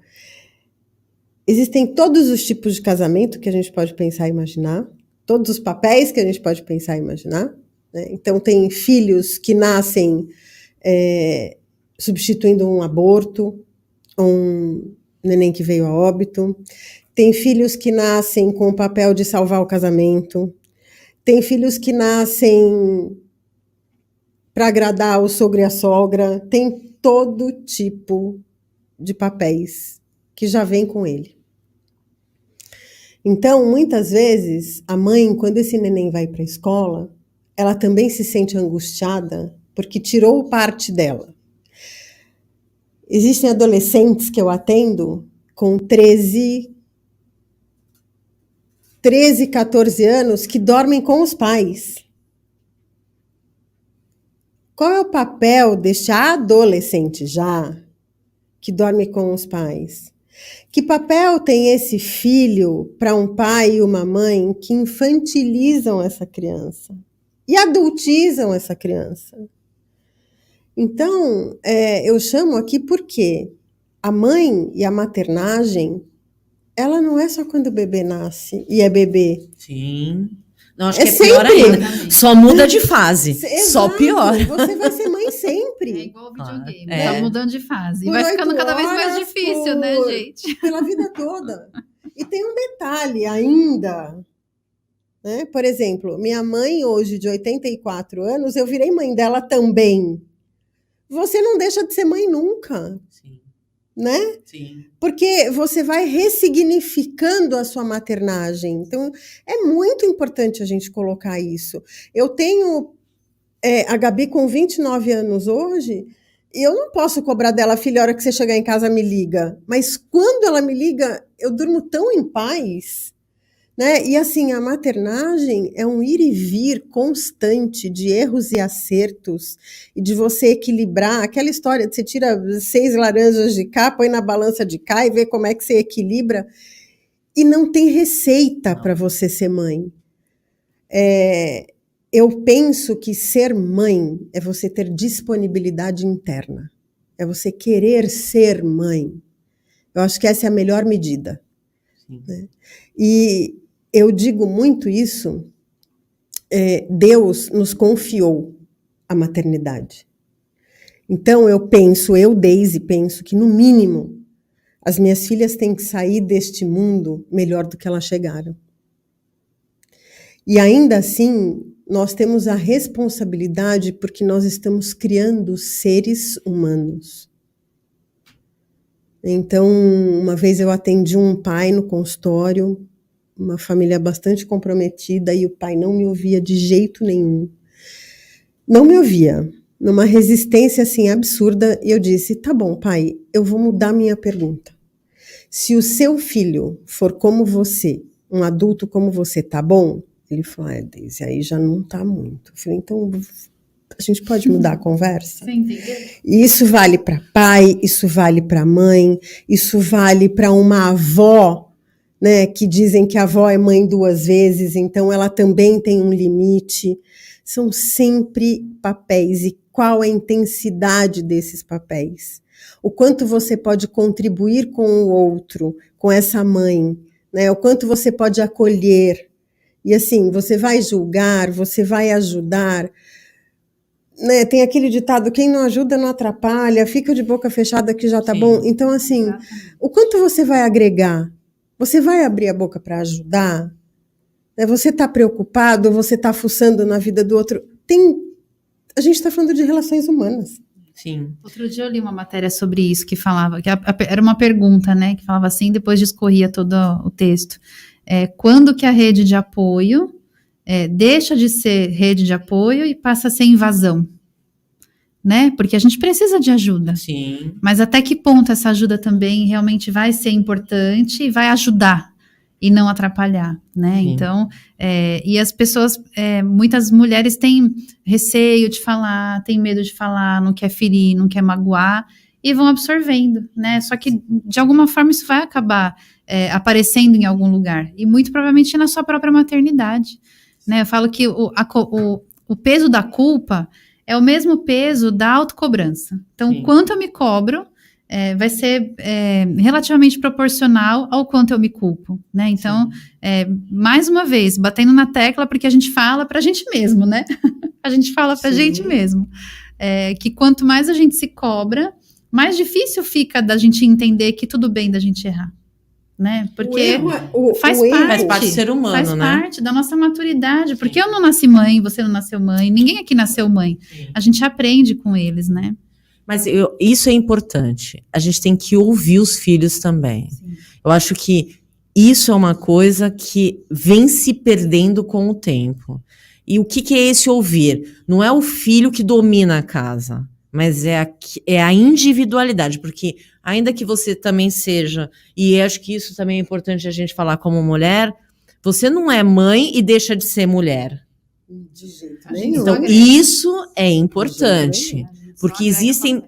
Existem todos os tipos de casamento que a gente pode pensar e imaginar, todos os papéis que a gente pode pensar e imaginar. Né? Então, tem filhos que nascem substituindo um aborto, um neném que veio a óbito. Tem filhos que nascem com o papel de salvar o casamento. Tem filhos que nascem para agradar o sogro e a sogra. Tem todo tipo de papéis que já vem com ele. Então, muitas vezes, a mãe, quando esse neném vai para a escola, ela também se sente angustiada porque tirou parte dela. Existem adolescentes que eu atendo com 13, 14 anos que dormem com os pais. Qual é o papel deste adolescente já que dorme com os pais? Que papel tem esse filho para um pai e uma mãe que infantilizam essa criança e adultizam essa criança? Então, eu chamo aqui porque a mãe e a maternagem, ela não é só quando o bebê nasce e é bebê. Sim. Não, acho que é pior ainda. Só muda de fase. Só piora. Você vai ser mãe sempre. É igual videogame. Tá mudando de fase. E vai ficando cada vez mais difícil, né, gente? Pela vida toda. E tem um detalhe ainda. Né? Por exemplo, minha mãe hoje, de 84 anos, eu virei mãe dela também. Você não deixa de ser mãe nunca. Sim. Né? Sim. Porque você vai ressignificando a sua maternagem. Então, é muito importante a gente colocar isso. Eu tenho a Gabi com 29 anos hoje, e eu não posso cobrar dela, filha, a hora que você chegar em casa me liga. Mas quando ela me liga, eu durmo tão em paz. Né? E assim, a maternagem é um ir e vir constante de erros e acertos e de você equilibrar aquela história de você tira 6 laranjas de cá, põe na balança de cá e vê como é que você equilibra, e não tem receita para você ser mãe. Eu penso que ser mãe é você ter disponibilidade interna, é você querer ser mãe. Eu acho que essa é a melhor medida. Sim. Né? E eu digo muito isso, Deus nos confiou a maternidade. Então, Daisy, penso que, no mínimo, As minhas filhas têm que sair deste mundo melhor do que elas chegaram. E ainda assim, nós temos a responsabilidade porque nós estamos criando seres humanos. Então, uma vez eu atendi um pai no consultório, uma família bastante comprometida, e o pai não me ouvia de jeito nenhum. Não me ouvia, numa resistência assim absurda, e eu disse, tá bom, pai, eu vou mudar minha pergunta. Se o seu filho for como você, um adulto como você, tá bom? Ele falou, Deise, aí já não tá muito. Eu falei, então a gente pode mudar a conversa? Você entendeu? E isso vale para pai, isso vale para mãe, isso vale para uma avó, né, que dizem que a avó é mãe 2 vezes, então ela também tem um limite. São sempre papéis. E qual é a intensidade desses papéis? O quanto você pode contribuir com o outro, com essa mãe, né? O quanto você pode acolher. E assim, você vai julgar, você vai ajudar, né? Tem aquele ditado, quem não ajuda não atrapalha, fica de boca fechada que já tá bom. Então assim, o quanto você vai agregar? Você vai abrir a boca para ajudar? Você está preocupado ou você está fuçando na vida do outro? A gente está falando de relações humanas. Sim. Outro dia eu li uma matéria sobre isso que falava, era uma pergunta, né, que falava assim, depois discorria todo o texto. Quando que a rede de apoio deixa de ser rede de apoio e passa a ser invasão? Né? Porque a gente precisa de ajuda. Sim. Mas até que ponto essa ajuda também realmente vai ser importante e vai ajudar e não atrapalhar, né? Sim. Então, e as pessoas, muitas mulheres têm receio de falar, têm medo de falar, não quer ferir, não quer magoar, e vão absorvendo, né? Só que, de alguma forma, isso vai acabar aparecendo em algum lugar, e muito provavelmente na sua própria maternidade, né? Eu falo que o peso da culpa é o mesmo peso da autocobrança. Então, Sim. quanto eu me cobro, vai ser relativamente proporcional ao quanto eu me culpo, né? Então, mais uma vez, batendo na tecla, porque a gente fala pra gente mesmo, né? A gente fala pra gente mesmo. Que quanto mais a gente se cobra, mais difícil fica da gente entender que tudo bem da gente errar, né? Porque faz parte do ser humano, faz né? parte da nossa maturidade. Porque eu não nasci mãe, você não nasceu mãe, ninguém aqui nasceu mãe. Sim. A gente aprende com eles, né? Mas isso é importante. A gente tem que ouvir os filhos também. Sim. Eu acho que isso é uma coisa que vem se perdendo com o tempo. E o que é esse ouvir? Não é o filho que domina a casa, mas é a individualidade. Porque ainda que você também seja, e acho que isso também é importante a gente falar como mulher, você não é mãe e deixa de ser mulher. De jeito nenhum. Então, isso é importante. Porque existem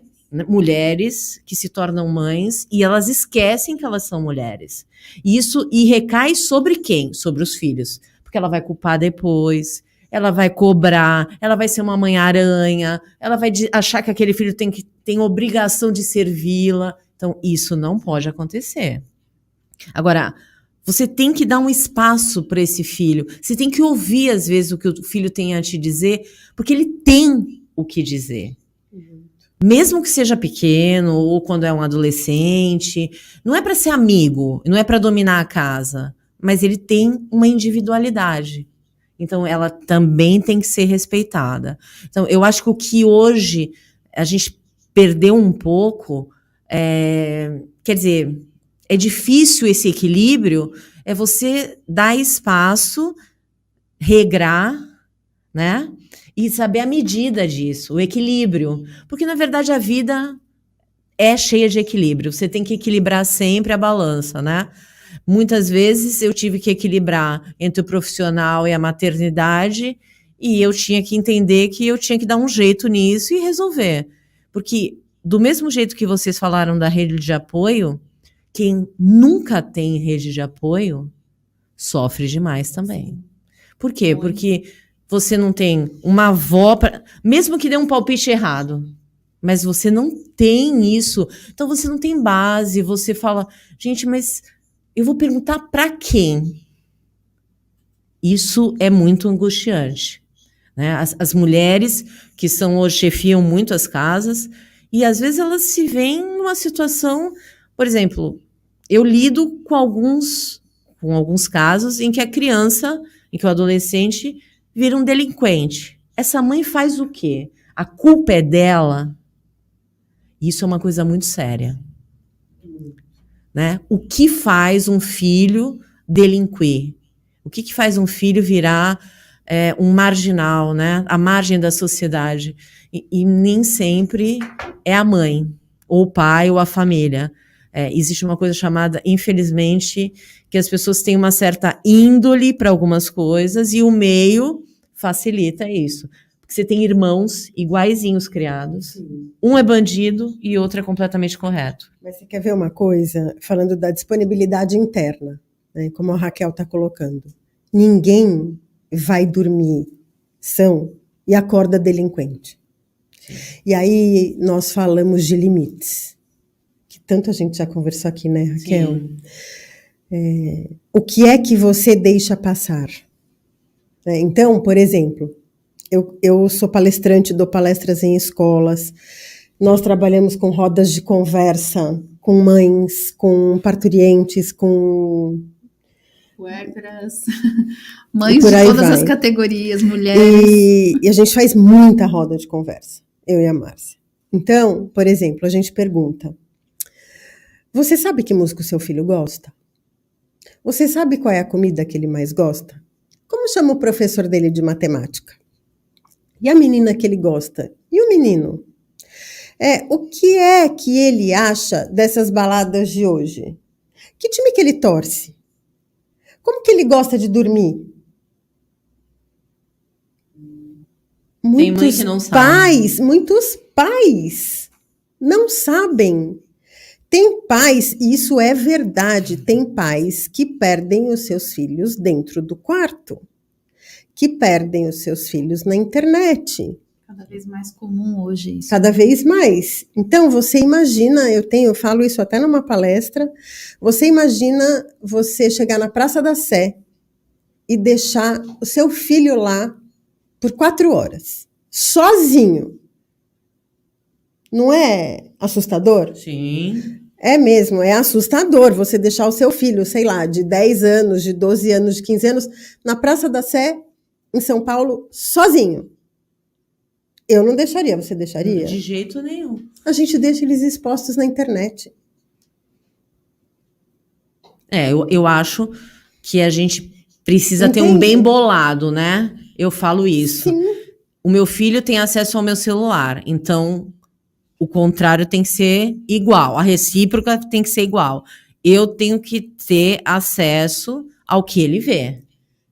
mulheres que se tornam mães e elas esquecem que elas são mulheres. E recai sobre quem? Sobre os filhos. Porque ela vai culpar depois, ela vai cobrar, ela vai ser uma mãe-aranha, ela vai achar que aquele filho tem obrigação de servi-la. Então, isso não pode acontecer. Agora, você tem que dar um espaço para esse filho. Você tem que ouvir, às vezes, o que o filho tem a te dizer, porque ele tem o que dizer. Mesmo que seja pequeno ou quando é um adolescente, não é para ser amigo, não é para dominar a casa, mas ele tem uma individualidade. Então, ela também tem que ser respeitada. Então, eu acho que o que hoje a gente perdeu um pouco, quer dizer, é difícil esse equilíbrio, é você dar espaço, regrar, né? E saber a medida disso, o equilíbrio. Porque, na verdade, a vida é cheia de equilíbrio. Você tem que equilibrar sempre a balança, né? Muitas vezes eu tive que equilibrar entre o profissional e a maternidade e eu tinha que entender que eu tinha que dar um jeito nisso e resolver. Porque, do mesmo jeito que vocês falaram da rede de apoio, quem nunca tem rede de apoio sofre demais também. Por quê? Porque você não tem uma avó, mesmo que dê um palpite errado, mas você não tem isso. Então você não tem base, você fala, gente, mas eu vou perguntar para quem? Isso é muito angustiante, né? As mulheres que hoje chefiam muito as casas, e às vezes elas se veem numa situação Por exemplo, eu lido com alguns casos em que a criança, em que o adolescente vira um delinquente. Essa mãe faz o quê? A culpa é dela? Isso é uma coisa muito séria. Né? O que faz um filho delinquir? O que faz um filho virar um marginal, né? À margem da sociedade? E nem sempre é a mãe, ou o pai, ou a família. Existe uma coisa chamada, infelizmente, que as pessoas têm uma certa índole para algumas coisas e o meio facilita isso. Porque você tem irmãos iguaizinhos criados, sim. Um é bandido e outro é completamente correto. Mas você quer ver uma coisa? Falando da disponibilidade interna, né, como a Raquel está colocando. Ninguém vai dormir são e acorda delinquente. Sim. E aí nós falamos de limites. Que tanto a gente já conversou aqui, né, Raquel? O que é que você deixa passar? Então, por exemplo, eu sou palestrante, dou palestras em escolas, nós trabalhamos com rodas de conversa, com mães, com parturientes, com... puérperas, mães de todas as categorias, mulheres. E a gente faz muita roda de conversa, eu e a Márcia. Então, por exemplo, a gente pergunta, você sabe que música o seu filho gosta? Você sabe qual é a comida que ele mais gosta? Como chama o professor dele de matemática? E a menina que ele gosta? E o menino? O que é que ele acha dessas baladas de hoje? Que time que ele torce? Como que ele gosta de dormir? Muitos pais não sabem. Tem pais, e isso é verdade, tem pais que perdem os seus filhos dentro do quarto, que perdem os seus filhos na internet. Cada vez mais comum hoje isso. Cada vez mais. Então, você imagina, eu falo isso até numa palestra, você imagina você chegar na Praça da Sé e deixar o seu filho lá por 4 horas, sozinho. Não é assustador? Sim. É mesmo, é assustador você deixar o seu filho, sei lá, de 10 anos, de 12 anos, de 15 anos, na Praça da Sé, em São Paulo, sozinho. Eu não deixaria, você deixaria? De jeito nenhum. A gente deixa eles expostos na internet. Eu acho que a gente precisa ter um bem bolado, né? Eu falo isso. Sim. O meu filho tem acesso ao meu celular, então o contrário tem que ser igual, a recíproca tem que ser igual. Eu tenho que ter acesso ao que ele vê.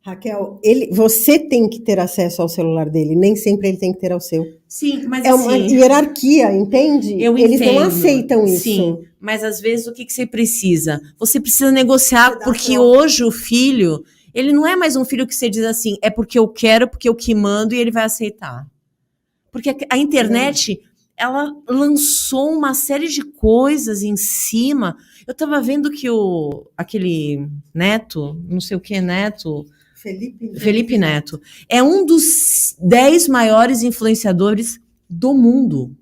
Raquel, você tem que ter acesso ao celular dele, nem sempre ele tem que ter ao seu. Sim, mas é uma hierarquia, entende? Eles não aceitam isso. Sim, mas às vezes o que você precisa? Você precisa negociar, porque hoje o filho, ele não é mais um filho que você diz assim, é porque eu quero, porque eu que mando e ele vai aceitar. Porque a internet, ela lançou uma série de coisas em cima. Eu estava vendo que aquele Neto, não sei o que Neto... Felipe Neto. É um dos 10 maiores influenciadores do mundo.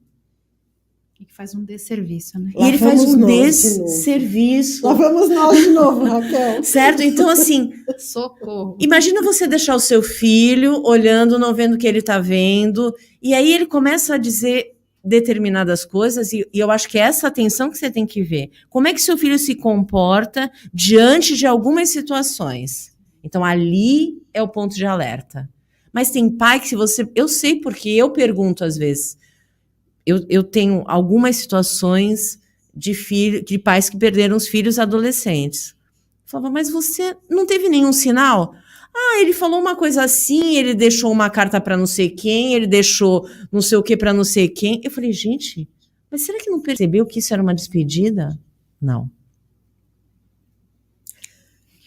E que faz um desserviço, né? E ele faz um desserviço. Lá vamos nós de novo, Raquel. Certo? Então, assim... Socorro. Imagina você deixar o seu filho olhando, não vendo o que ele está vendo, e aí ele começa a dizer determinadas coisas, e eu acho que é essa atenção que você tem que ver. Como é que seu filho se comporta diante de algumas situações? Então, ali é o ponto de alerta. Mas tem pai que eu sei porque eu pergunto às vezes. Eu tenho algumas situações de pais que perderam os filhos adolescentes. Eu falava, mas você não teve nenhum sinal? Ele falou uma coisa assim, ele deixou uma carta para não sei quem, ele deixou não sei o que para não sei quem. Eu falei, gente, mas será que não percebeu que isso era uma despedida? Não.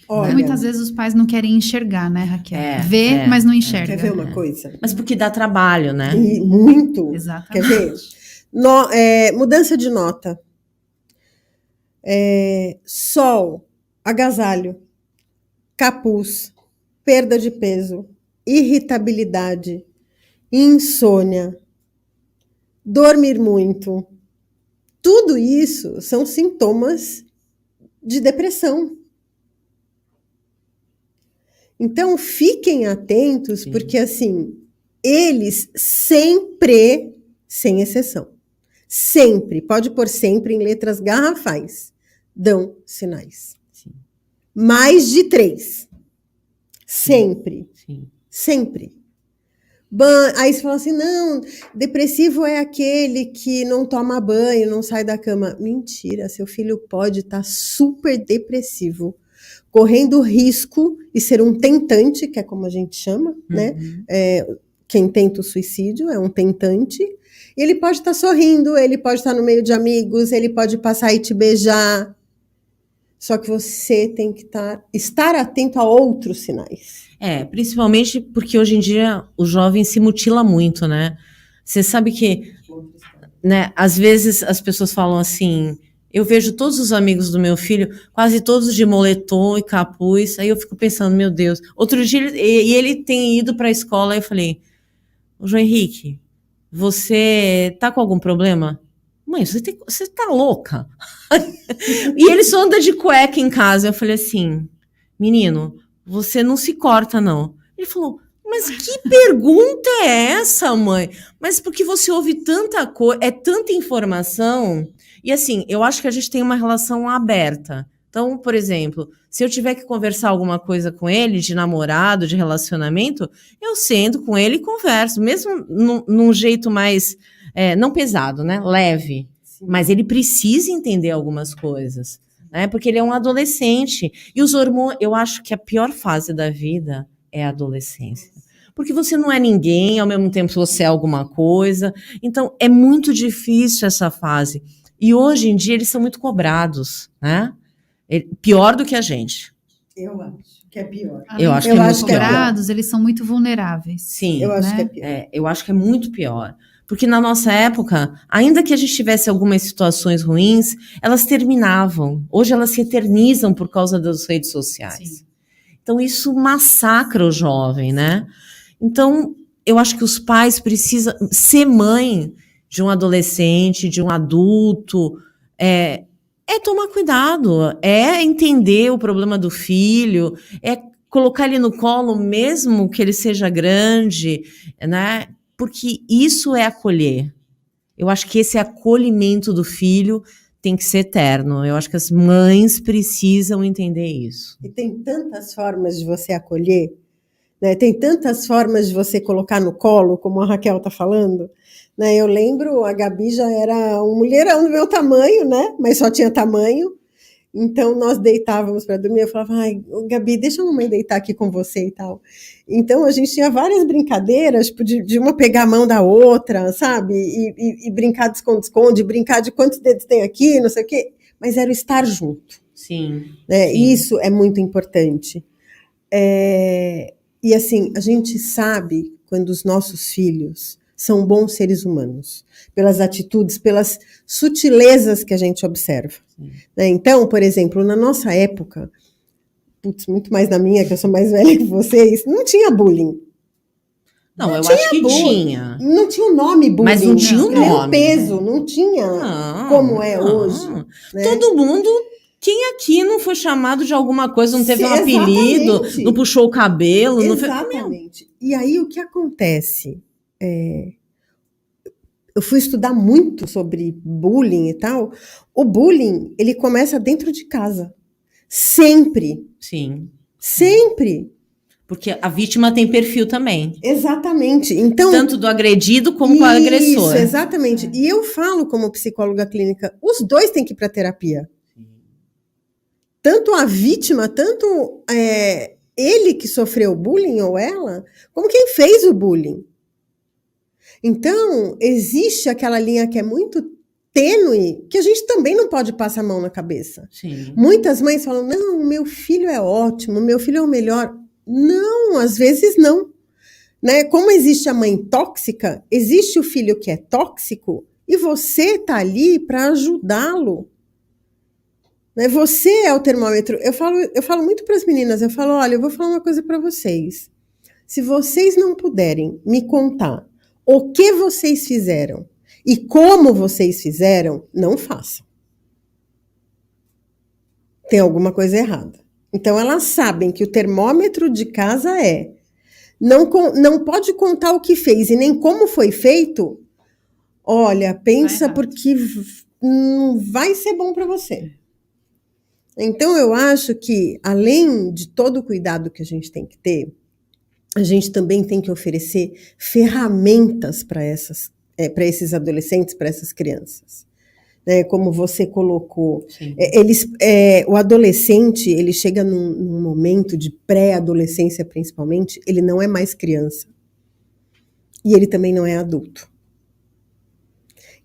Olha, muitas vezes os pais não querem enxergar, né, Raquel? Vê, mas não enxerga. Quer ver uma coisa? Mas porque dá trabalho, né? E muito. Exatamente. Quer ver? Mudança de nota. Sol, agasalho, capuz, perda de peso, irritabilidade, insônia, dormir muito, Tudo isso são sintomas de depressão. Então, fiquem atentos, porque assim, eles sempre, sem exceção, sempre, pode pôr sempre em letras garrafais, dão sinais. Sim. Mais de 3. Sempre. Sim. Sempre. Aí você fala assim, não, depressivo é aquele que não toma banho, não sai da cama. Mentira, seu filho pode estar super depressivo, correndo risco de ser um tentante, que é como a gente chama, né? Quem tenta o suicídio é um tentante. E ele pode estar sorrindo, ele pode estar no meio de amigos, ele pode passar e te beijar. Só que você tem que estar atento a outros sinais. Principalmente porque hoje em dia o jovem se mutila muito, né? Você sabe que, né, às vezes as pessoas falam assim, eu vejo todos os amigos do meu filho, quase todos de moletom e capuz, aí eu fico pensando, meu Deus. Outro dia, ele tem ido para a escola, aí eu falei, João Henrique, você tá com algum problema? Mãe, você tá louca? E ele só anda de cueca em casa. Eu falei assim, menino, você não se corta, não. Ele falou, mas que pergunta é essa, mãe? Mas porque você ouve tanta coisa, é tanta informação. E assim, eu acho que a gente tem uma relação aberta. Então, por exemplo, se eu tiver que conversar alguma coisa com ele, de namorado, de relacionamento, eu sento com ele e converso, mesmo num jeito mais, não pesado, né? Leve. Sim. Mas ele precisa entender algumas coisas, né? Porque ele é um adolescente. E os hormônios, eu acho que a pior fase da vida é a adolescência. Porque você não é ninguém, ao mesmo tempo você é alguma coisa. Então, é muito difícil essa fase. E hoje em dia eles são muito cobrados, né? Pior do que a gente. Eu acho que é pior. Eu acho que muito cobrados, eles são muito vulneráveis. Sim. Eu acho que é pior. Eu acho que é muito pior. Porque na nossa época, ainda que a gente tivesse algumas situações ruins, elas terminavam. Hoje elas se eternizam por causa das redes sociais. Sim. Então isso massacra o jovem, né? Então eu acho que os pais precisam ser mãe de um adolescente, de um adulto, é tomar cuidado, é entender o problema do filho, é colocar ele no colo mesmo que ele seja grande, né? Porque isso é acolher. Eu acho que esse acolhimento do filho tem que ser eterno. Eu acho que as mães precisam entender isso. E tem tantas formas de você acolher, né? Tem tantas formas de você colocar no colo, como a Raquel está falando. Né? Eu lembro, a Gabi já era um mulherão do meu tamanho, né? Mas só tinha tamanho. Então, nós deitávamos para dormir. Eu falava, ai, Gabi, deixa a mamãe deitar aqui com você e tal. Então, a gente tinha várias brincadeiras, tipo, de uma pegar a mão da outra, sabe? E brincar de esconde-esconde, brincar de quantos dedos tem aqui, não sei o quê. Mas era o estar junto. Sim. Né? Sim. Isso é muito importante. E assim, a gente sabe quando os nossos filhos são bons seres humanos, pelas atitudes, pelas sutilezas que a gente observa. Né? Então, por exemplo, na nossa época, muito mais na minha, que eu sou mais velha que vocês, não tinha bullying. Não, eu acho que tinha. Não tinha o nome bullying. Mas não tinha o nome. Nem o peso, não tinha como é hoje. Né? Todo mundo... Quem aqui não foi chamado de alguma coisa, não teve um apelido, não puxou o cabelo? Exatamente. E aí, o que acontece? Eu fui estudar muito sobre bullying e tal. O bullying, ele começa dentro de casa. Sempre. Sim. Sempre. Porque a vítima tem perfil também. Exatamente. Então, tanto do agredido como do agressor. Isso, exatamente. E eu falo como psicóloga clínica, os dois têm que ir para terapia. Tanto a vítima, tanto ele que sofreu bullying ou ela, como quem fez o bullying. Então, existe aquela linha que é muito tênue, que a gente também não pode passar a mão na cabeça. Sim. Muitas mães falam, não, meu filho é ótimo, meu filho é o melhor. Não, às vezes não. Né? Como existe a mãe tóxica, existe o filho que é tóxico, e você está ali para ajudá-lo. Você é o termômetro. Eu falo muito para as meninas, eu falo, olha, eu vou falar uma coisa para vocês. Se vocês não puderem me contar o que vocês fizeram E como vocês fizeram, não façam. Tem alguma coisa errada. Então, elas sabem que o termômetro de casa não pode contar o que fez e nem como foi feito. Olha, pensa porque não vai ser bom para você. Então, eu acho que, além de todo o cuidado que a gente tem que ter, a gente também tem que oferecer ferramentas para esses adolescentes, para essas crianças. Como você colocou, o adolescente, ele chega num momento de pré-adolescência, principalmente, ele não é mais criança. E ele também não é adulto.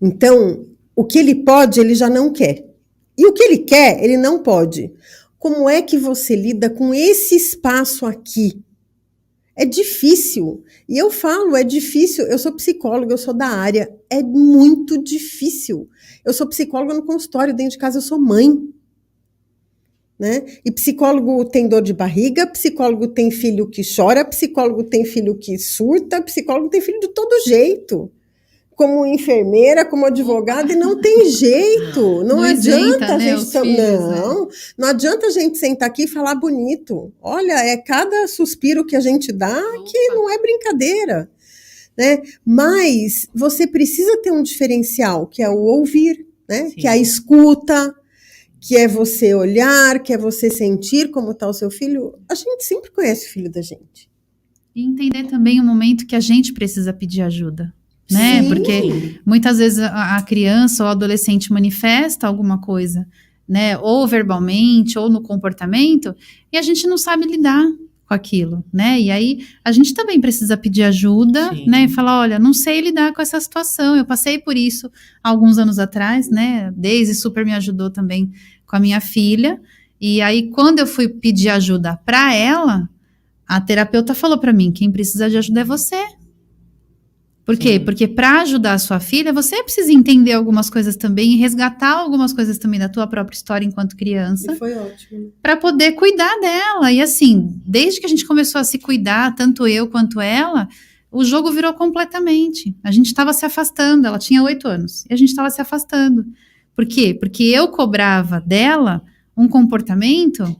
Então, o que ele pode, ele já não quer. E o que ele quer, ele não pode. Como é que você lida com esse espaço aqui? É difícil. E eu falo, é difícil. Eu sou psicóloga, eu sou da área. É muito difícil. Eu sou psicóloga no consultório, dentro de casa eu sou mãe. Né? E psicólogo tem dor de barriga, psicólogo tem filho que chora, psicólogo tem filho que surta, psicólogo tem filho de todo jeito. Como enfermeira, como advogada, e não tem jeito. Não adianta a gente... Não adianta a gente sentar aqui e falar bonito. Olha, é cada suspiro que a gente dá que não é brincadeira. Né? Mas você precisa ter um diferencial, que é o ouvir, né? Que é a escuta, que é você olhar, que é você sentir como está o seu filho. A gente sempre conhece o filho da gente. E entender também o momento que a gente precisa pedir ajuda. Né? Porque muitas vezes a criança ou o adolescente manifesta alguma coisa, né? Ou verbalmente, ou no comportamento, e a gente não sabe lidar com aquilo, né? E aí a gente também precisa pedir ajuda, né? E falar, olha, não sei lidar com essa situação, eu passei por isso há alguns anos atrás, né? Daisy super me ajudou também com a minha filha, e aí quando eu fui pedir ajuda para ela, a terapeuta falou para mim, quem precisa de ajuda é você. Por quê? Porque para ajudar a sua filha, você precisa entender algumas coisas também e resgatar algumas coisas também da tua própria história enquanto criança. E foi ótimo. Para poder cuidar dela. E assim, desde que a gente começou a se cuidar, tanto eu quanto ela, o jogo virou completamente. A gente estava se afastando, ela tinha 8 anos, e a gente estava se afastando. Por quê? Porque eu cobrava dela um comportamento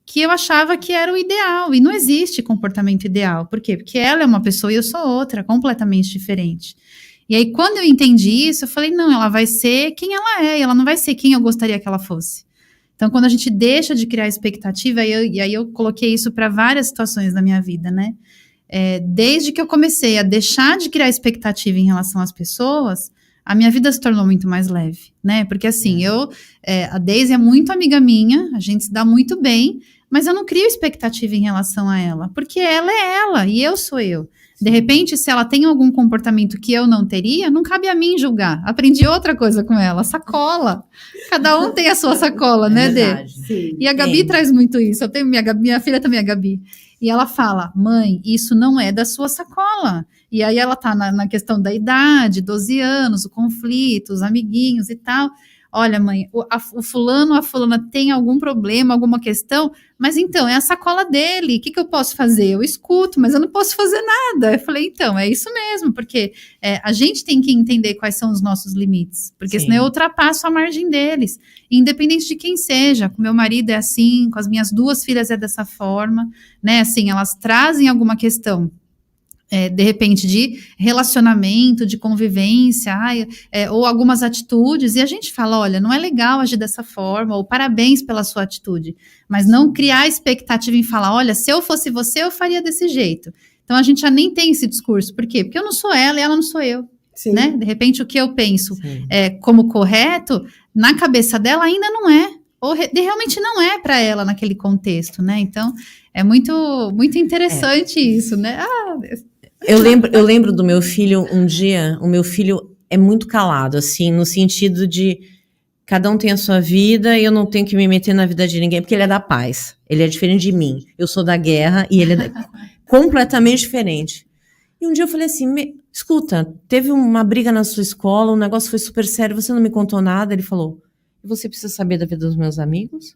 que eu achava que era o ideal, e não existe comportamento ideal. Por quê? Porque ela é uma pessoa e eu sou outra, completamente diferente. E aí, quando eu entendi isso, eu falei, não, ela vai ser quem ela é, e ela não vai ser quem eu gostaria que ela fosse. Então, quando a gente deixa de criar expectativa, e aí eu coloquei isso para várias situações da minha vida, né? Desde que eu comecei a deixar de criar expectativa em relação às pessoas, a minha vida se tornou muito mais leve, né? Porque assim, a Daisy é muito amiga minha, a gente se dá muito bem, mas eu não crio expectativa em relação a ela, porque ela é ela e eu sou eu. De repente, se ela tem algum comportamento que eu não teria, não cabe a mim julgar. Aprendi outra coisa com ela, sacola. Cada um tem a sua sacola, né, Dê? E a Gabi traz muito isso. Eu tenho minha filha também, a Gabi. E ela fala, mãe, isso não é da sua sacola. E aí ela tá na questão da idade, 12 anos, o conflito, os amiguinhos e tal. Olha, mãe, o fulano, a fulana tem algum problema, alguma questão, mas então, é a sacola dele, o que eu posso fazer? Eu escuto, mas eu não posso fazer nada. Eu falei, então, é isso mesmo, porque a gente tem que entender quais são os nossos limites, porque senão eu ultrapasso a margem deles, independente de quem seja. Com meu marido é assim, com as minhas 2 filhas é dessa forma, né, assim, elas trazem alguma questão, de repente, de relacionamento, de convivência, ou algumas atitudes, e a gente fala, olha, não é legal agir dessa forma, ou parabéns pela sua atitude, mas não criar expectativa em falar, olha, se eu fosse você, eu faria desse jeito. Então, a gente já nem tem esse discurso. Por quê? Porque eu não sou ela e ela não sou eu. Né? De repente, o que eu penso como correto, na cabeça dela ainda não é. Ou realmente não é para ela naquele contexto, né? Então, é muito, muito interessante isso, né? Eu lembro do meu filho um dia, o meu filho é muito calado, assim, no sentido de cada um tem a sua vida e eu não tenho que me meter na vida de ninguém, porque ele é da paz, ele é diferente de mim, eu sou da guerra e ele é completamente diferente. E um dia eu falei assim, escuta, teve uma briga na sua escola, o negócio foi super sério, você não me contou nada? Ele falou, você precisa saber da vida dos meus amigos?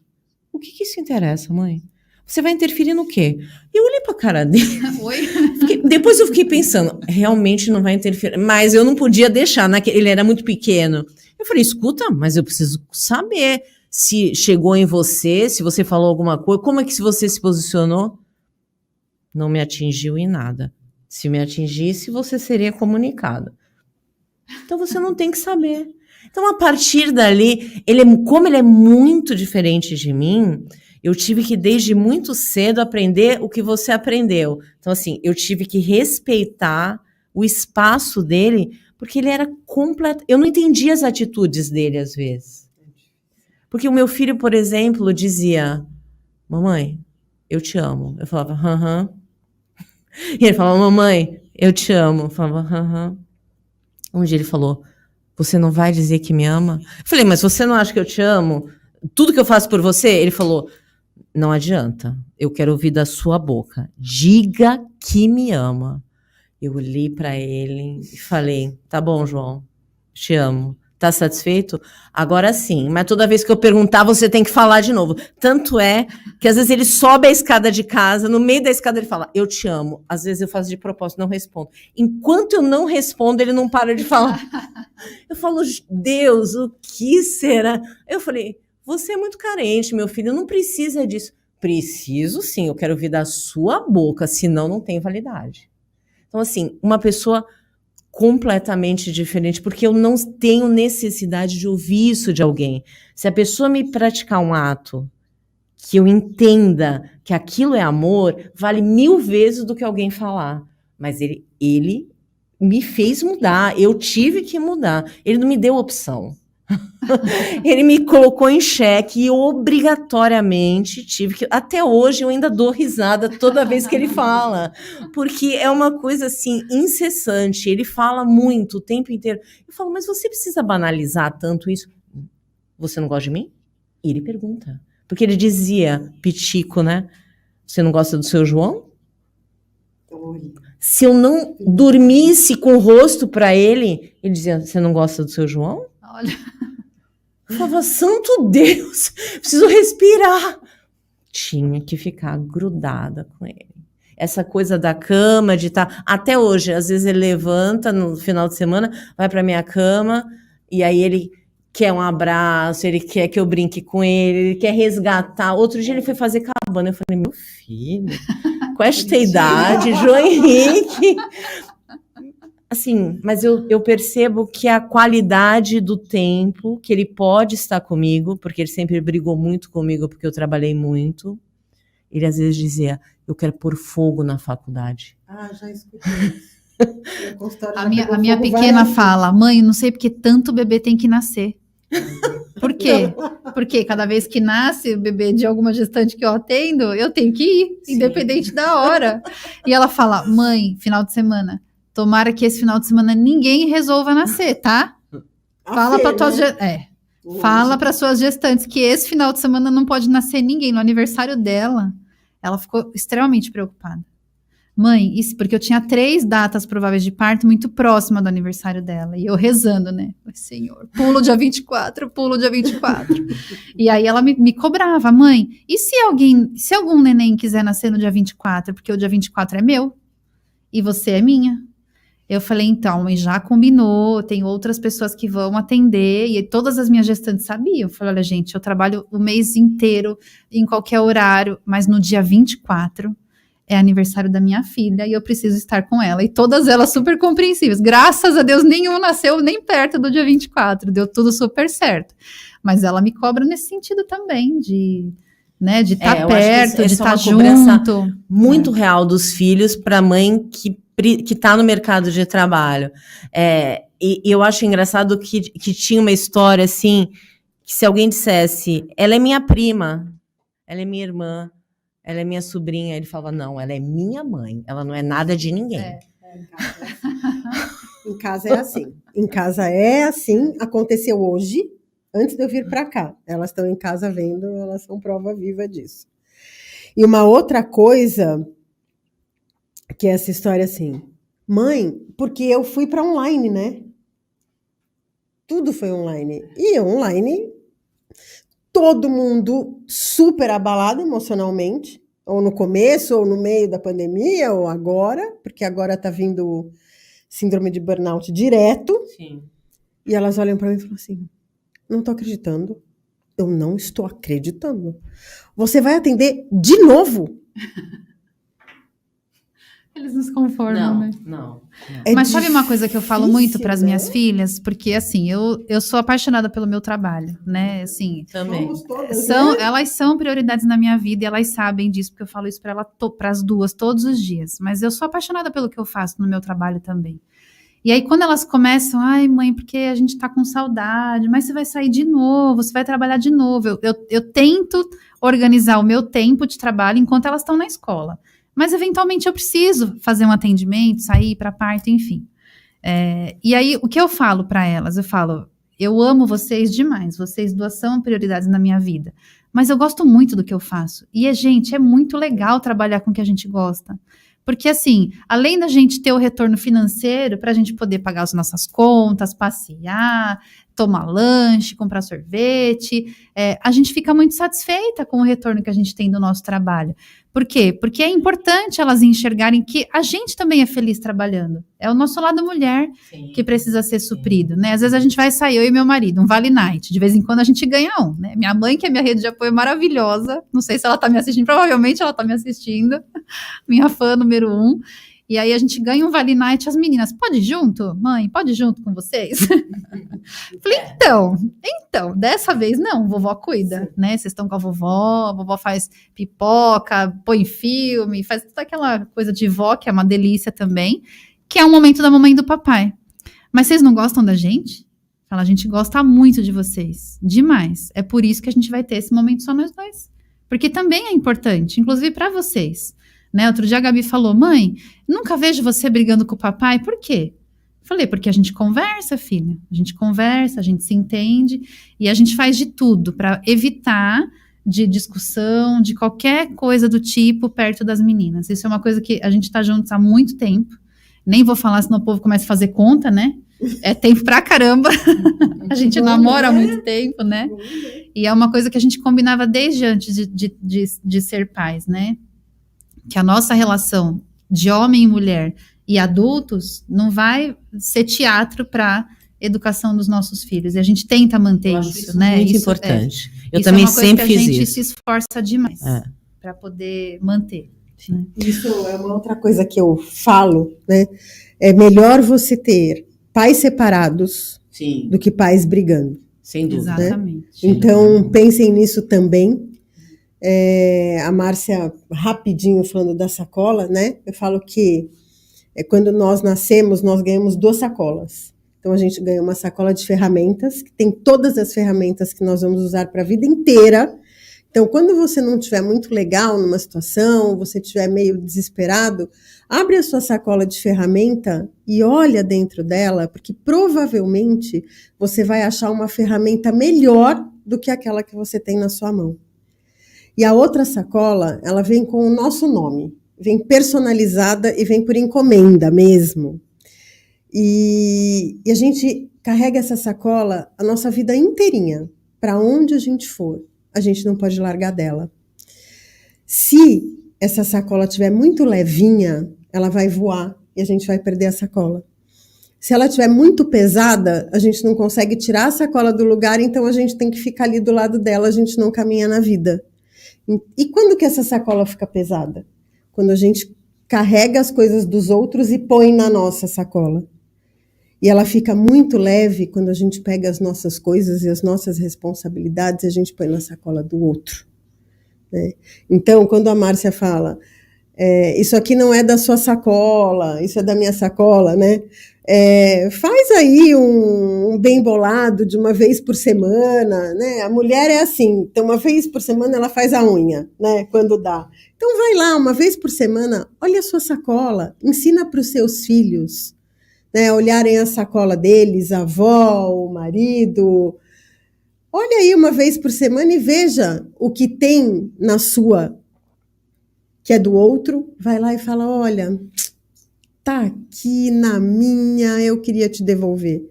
O que isso interessa, mãe? Você vai interferir no quê? E eu olhei pra cara dele. Oi? Depois eu fiquei pensando, realmente não vai interferir. Mas eu não podia deixar, ele era muito pequeno. Eu falei, escuta, mas eu preciso saber se chegou em você, se você falou alguma coisa, como é que você se posicionou? Não me atingiu em nada. Se me atingisse, você seria comunicado. Então você não tem que saber. Então, a partir dali, como ele é muito diferente de mim, eu tive que, desde muito cedo, aprender o que você aprendeu. Então, assim, eu tive que respeitar o espaço dele, porque ele era completo. Eu não entendia as atitudes dele, às vezes. Porque o meu filho, por exemplo, dizia, mamãe, eu te amo. Eu falava, aham. E ele falava, mamãe, eu te amo. Eu falava, aham. Um dia ele falou, você não vai dizer que me ama? Eu falei, mas você não acha que eu te amo? Tudo que eu faço por você? Ele falou, não adianta. Eu quero ouvir da sua boca. Diga que me ama. Eu olhei para ele e falei, tá bom, João, te amo. Tá satisfeito? Agora sim. Mas toda vez que eu perguntar, você tem que falar de novo. Tanto é que às vezes ele sobe a escada de casa, no meio da escada ele fala, eu te amo. Às vezes eu faço de propósito, não respondo. Enquanto eu não respondo, ele não para de falar. Eu falo, Deus, o que será? Eu falei, você é muito carente, meu filho, não precisa disso. Preciso sim, eu quero ouvir da sua boca, senão não tem validade. Então, assim, uma pessoa completamente diferente, porque eu não tenho necessidade de ouvir isso de alguém. Se a pessoa me praticar um ato que eu entenda que aquilo é amor, vale 1000 vezes do que alguém falar. Mas ele me fez mudar, eu tive que mudar. Ele não me deu opção. Ele me colocou em xeque e obrigatoriamente tive que... Até hoje eu ainda dou risada toda vez que ele fala, porque é uma coisa assim, incessante. Ele fala muito o tempo inteiro. Eu falo, mas você precisa banalizar tanto isso? Você não gosta de mim? E ele pergunta. Porque ele dizia, Pitico, né? Você não gosta do seu João? Se eu não dormisse com o rosto para ele, ele dizia, você não gosta do seu João? Olha. Eu falava, santo Deus, preciso respirar. Tinha que ficar grudada com ele. Essa coisa da cama, de estar... Até hoje, às vezes ele levanta no final de semana, vai para minha cama, e aí ele quer um abraço, ele quer que eu brinque com ele quer resgatar. Outro dia ele foi fazer cabana. Eu falei, meu filho, com esta idade, João Henrique... Assim, mas eu percebo que a qualidade do tempo que ele pode estar comigo, porque ele sempre brigou muito comigo, porque eu trabalhei muito, ele às vezes dizia, eu quero pôr fogo na faculdade. Ah, já escutei isso. A minha pequena fala, mãe, não sei porque tanto bebê tem que nascer. Por quê? Porque cada vez que nasce o bebê de alguma gestante que eu atendo, eu tenho que ir, sim, independente da hora. E ela fala, mãe, final de semana, tomara que esse final de semana ninguém resolva nascer, tá? Fala para tuas fala para suas gestantes que esse final de semana não pode nascer ninguém. No aniversário dela, ela ficou extremamente preocupada. Mãe, isso porque eu tinha 3 datas prováveis de parto muito próxima do aniversário dela. E eu rezando, né? Senhor, pulo dia 24, pulo dia 24. E aí ela me cobrava, mãe, e se algum neném quiser nascer no dia 24? Porque o dia 24 é meu e você é minha. Eu falei, então, mãe, já combinou, tem outras pessoas que vão atender, e todas as minhas gestantes sabiam. Eu falei, olha, gente, eu trabalho o mês inteiro, em qualquer horário, mas no dia 24 é aniversário da minha filha, e eu preciso estar com ela. E todas elas super compreensíveis. Graças a Deus, nenhum nasceu nem perto do dia 24, deu tudo super certo. Mas ela me cobra nesse sentido também, de estar perto, de estar junto. Muito real dos filhos para a mãe que está no mercado de trabalho. E eu acho engraçado que tinha uma história assim, que se alguém dissesse, ela é minha prima, ela é minha irmã, ela é minha sobrinha, ele falava, não, ela é minha mãe, ela não é nada de ninguém. Em casa é assim. Em casa é assim, aconteceu hoje, antes de eu vir para cá. Elas estão em casa vendo, elas são prova viva disso. E uma outra coisa... que é essa história assim, mãe, porque eu fui para online, né? Tudo foi online. E online, todo mundo super abalado emocionalmente, ou no começo, ou no meio da pandemia, ou agora, porque agora está vindo síndrome de burnout direto. Sim. E elas olham para mim e falam assim, não estou acreditando. Eu não estou acreditando. Você vai atender de novo? Eles nos conformam, né? Não. Mas sabe uma coisa que eu falo muito para as né? minhas filhas? Porque, assim, eu sou apaixonada pelo meu trabalho, né? Assim, Também. Todas, né? elas são prioridades na minha vida e elas sabem disso, porque eu falo isso para as duas todos os dias. Mas eu sou apaixonada pelo que eu faço no meu trabalho também. E aí, quando elas começam, ai, mãe, porque a gente tá com saudade, mas você vai sair de novo, você vai trabalhar de novo. Eu tento organizar o meu tempo de trabalho enquanto elas estão na escola. Mas, eventualmente, eu preciso fazer um atendimento, sair para parto, enfim. E aí, o que eu falo para elas? Eu falo, eu amo vocês demais, vocês duas são prioridades na minha vida. Mas eu gosto muito do que eu faço. E, gente, é muito legal trabalhar com o que a gente gosta. Porque, assim, além da gente ter o retorno financeiro para a gente poder pagar as nossas contas, passear, tomar lanche, comprar sorvete, a gente fica muito satisfeita com o retorno que a gente tem do nosso trabalho. Por quê? Porque é importante elas enxergarem que a gente também é feliz trabalhando. É o nosso lado mulher que precisa ser suprido, né? Às vezes a gente vai sair, eu e meu marido, um Vale Night. De vez em quando a gente ganha um, né? Minha mãe, que é minha rede de apoio maravilhosa, não sei se ela tá me assistindo, provavelmente ela tá me assistindo, minha fã número 1. E aí a gente ganha um Vale Night, as meninas, pode ir junto? Mãe, pode ir junto com vocês? Falei, então, dessa vez não, vovó cuida, né? Vocês estão com a vovó faz pipoca, põe filme, faz toda aquela coisa de vó, que é uma delícia também, que é um momento da mamãe e do papai. Mas vocês não gostam da gente? Fala, a gente gosta muito de vocês, demais. É por isso que a gente vai ter esse momento só nós dois. Porque também é importante, inclusive para vocês. Né? Outro dia a Gabi falou, mãe, nunca vejo você brigando com o papai, por quê? Falei, porque a gente conversa, filha, a gente conversa, a gente se entende e a gente faz de tudo para evitar de discussão, de qualquer coisa do tipo perto das meninas. Isso é uma coisa que a gente tá juntos há muito tempo, nem vou falar senão o povo começa a fazer conta, né? É tempo pra caramba, a gente namora há muito tempo, né? E é uma coisa que a gente combinava desde antes de ser pais, né? Que a nossa relação de homem e mulher e adultos não vai ser teatro para educação dos nossos filhos. E a gente tenta manter isso, né? Muito isso importante. Eu isso também é uma coisa sempre que fiz a gente isso. se esforça demais para poder manter. Né? Isso é uma outra coisa que eu falo, né? É melhor você ter pais separados do que pais brigando. Sem dúvida. Exatamente. Né? Então, pensem nisso também. A Márcia, rapidinho falando da sacola, né? Eu falo que quando nós nascemos, nós ganhamos 2 sacolas. Então, a gente ganha uma sacola de ferramentas, que tem todas as ferramentas que nós vamos usar para a vida inteira. Então, quando você não estiver muito legal numa situação, você estiver meio desesperado, abre a sua sacola de ferramenta e olha dentro dela, porque provavelmente você vai achar uma ferramenta melhor do que aquela que você tem na sua mão. E a outra sacola, ela vem com o nosso nome, vem personalizada e vem por encomenda mesmo. E a gente carrega essa sacola a nossa vida inteirinha, para onde a gente for, a gente não pode largar dela. Se essa sacola estiver muito levinha, ela vai voar e a gente vai perder a sacola. Se ela estiver muito pesada, a gente não consegue tirar a sacola do lugar, então a gente tem que ficar ali do lado dela, a gente não caminha na vida. E quando que essa sacola fica pesada? Quando a gente carrega as coisas dos outros e põe na nossa sacola. E ela fica muito leve quando a gente pega as nossas coisas e as nossas responsabilidades e a gente põe na sacola do outro. Né? Então, quando a Márcia fala, isso aqui não é da sua sacola, isso é da minha sacola, né? Faz aí um bem bolado de uma vez por semana, né? A mulher é assim, então uma vez por semana ela faz a unha, né? Quando dá. Então vai lá, uma vez por semana, olha a sua sacola, ensina para os seus filhos, né? Olharem a sacola deles, a avó, o marido. Olha aí uma vez por semana e veja o que tem na sua, que é do outro, vai lá e fala, olha, tá aqui na minha, eu queria te devolver.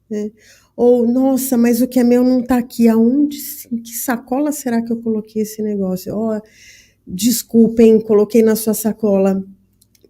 Né? Ou, nossa, mas o que é meu não tá aqui, aonde, em que sacola será que eu coloquei esse negócio? desculpem, coloquei na sua sacola,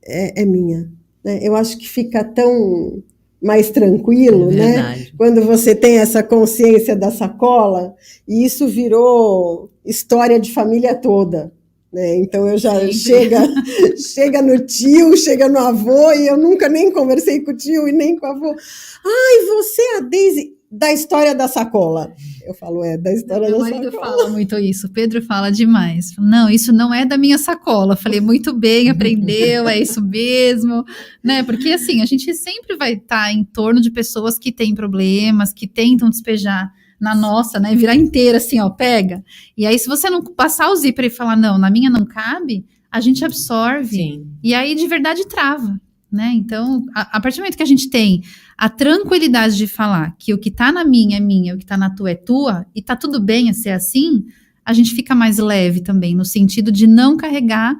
é minha. Né? Eu acho que fica tão mais tranquilo, né? Quando você tem essa consciência da sacola, e isso virou história de família toda. Né? Então eu já chega no tio, chega no avô, e eu nunca nem conversei com o tio e nem com o avô. Ai, você é a Deise da história da sacola. Eu falo, da história da sacola. Meu marido fala muito isso, o Pedro fala demais. Não, isso não é da minha sacola. Falei, muito bem, aprendeu, é isso mesmo. Né? Porque assim, a gente sempre vai estar em torno de pessoas que têm problemas, que tentam despejar na nossa, né, virar inteira assim, ó, pega. E aí se você não passar o zíper e falar, não, na minha não cabe, a gente absorve. Sim. E aí de verdade trava, né? Então, a partir do momento que a gente tem a tranquilidade de falar que o que tá na minha é minha, o que tá na tua é tua, e tá tudo bem a ser assim, a gente fica mais leve também, no sentido de não carregar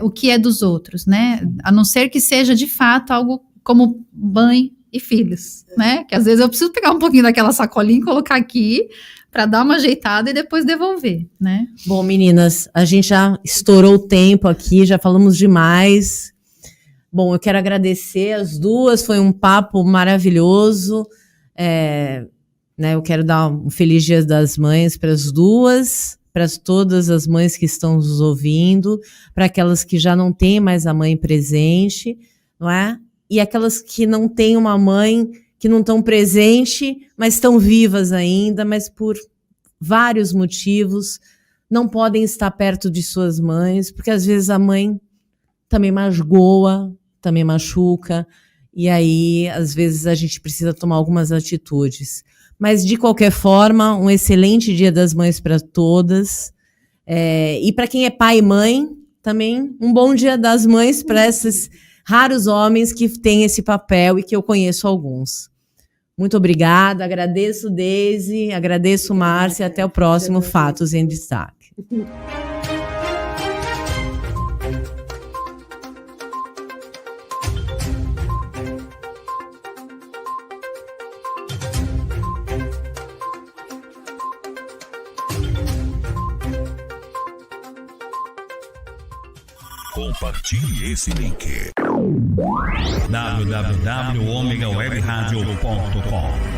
o que é dos outros, né? A não ser que seja de fato algo como mãe e filhos, né? Que às vezes eu preciso pegar um pouquinho daquela sacolinha e colocar aqui para dar uma ajeitada e depois devolver, né? Bom, meninas, a gente já estourou o tempo aqui, já falamos demais. Bom, eu quero agradecer as duas, foi um papo maravilhoso. Né, eu quero dar um feliz Dia das Mães para as duas, para todas as mães que estão nos ouvindo, para aquelas que já não têm mais a mãe presente, não é? E aquelas que não têm uma mãe, que não estão presente, mas estão vivas ainda, mas por vários motivos não podem estar perto de suas mães, porque às vezes a mãe também magoa, também machuca, e aí às vezes a gente precisa tomar algumas atitudes. Mas de qualquer forma, um excelente Dia das Mães para todas, e para quem é pai e mãe, também um bom Dia das Mães para esses raros homens que têm esse papel e que eu conheço alguns. Muito obrigada, agradeço Deise, agradeço Márcia, até o próximo Fatos em Destaque. Compartilhe esse link. www.omegawebradio.com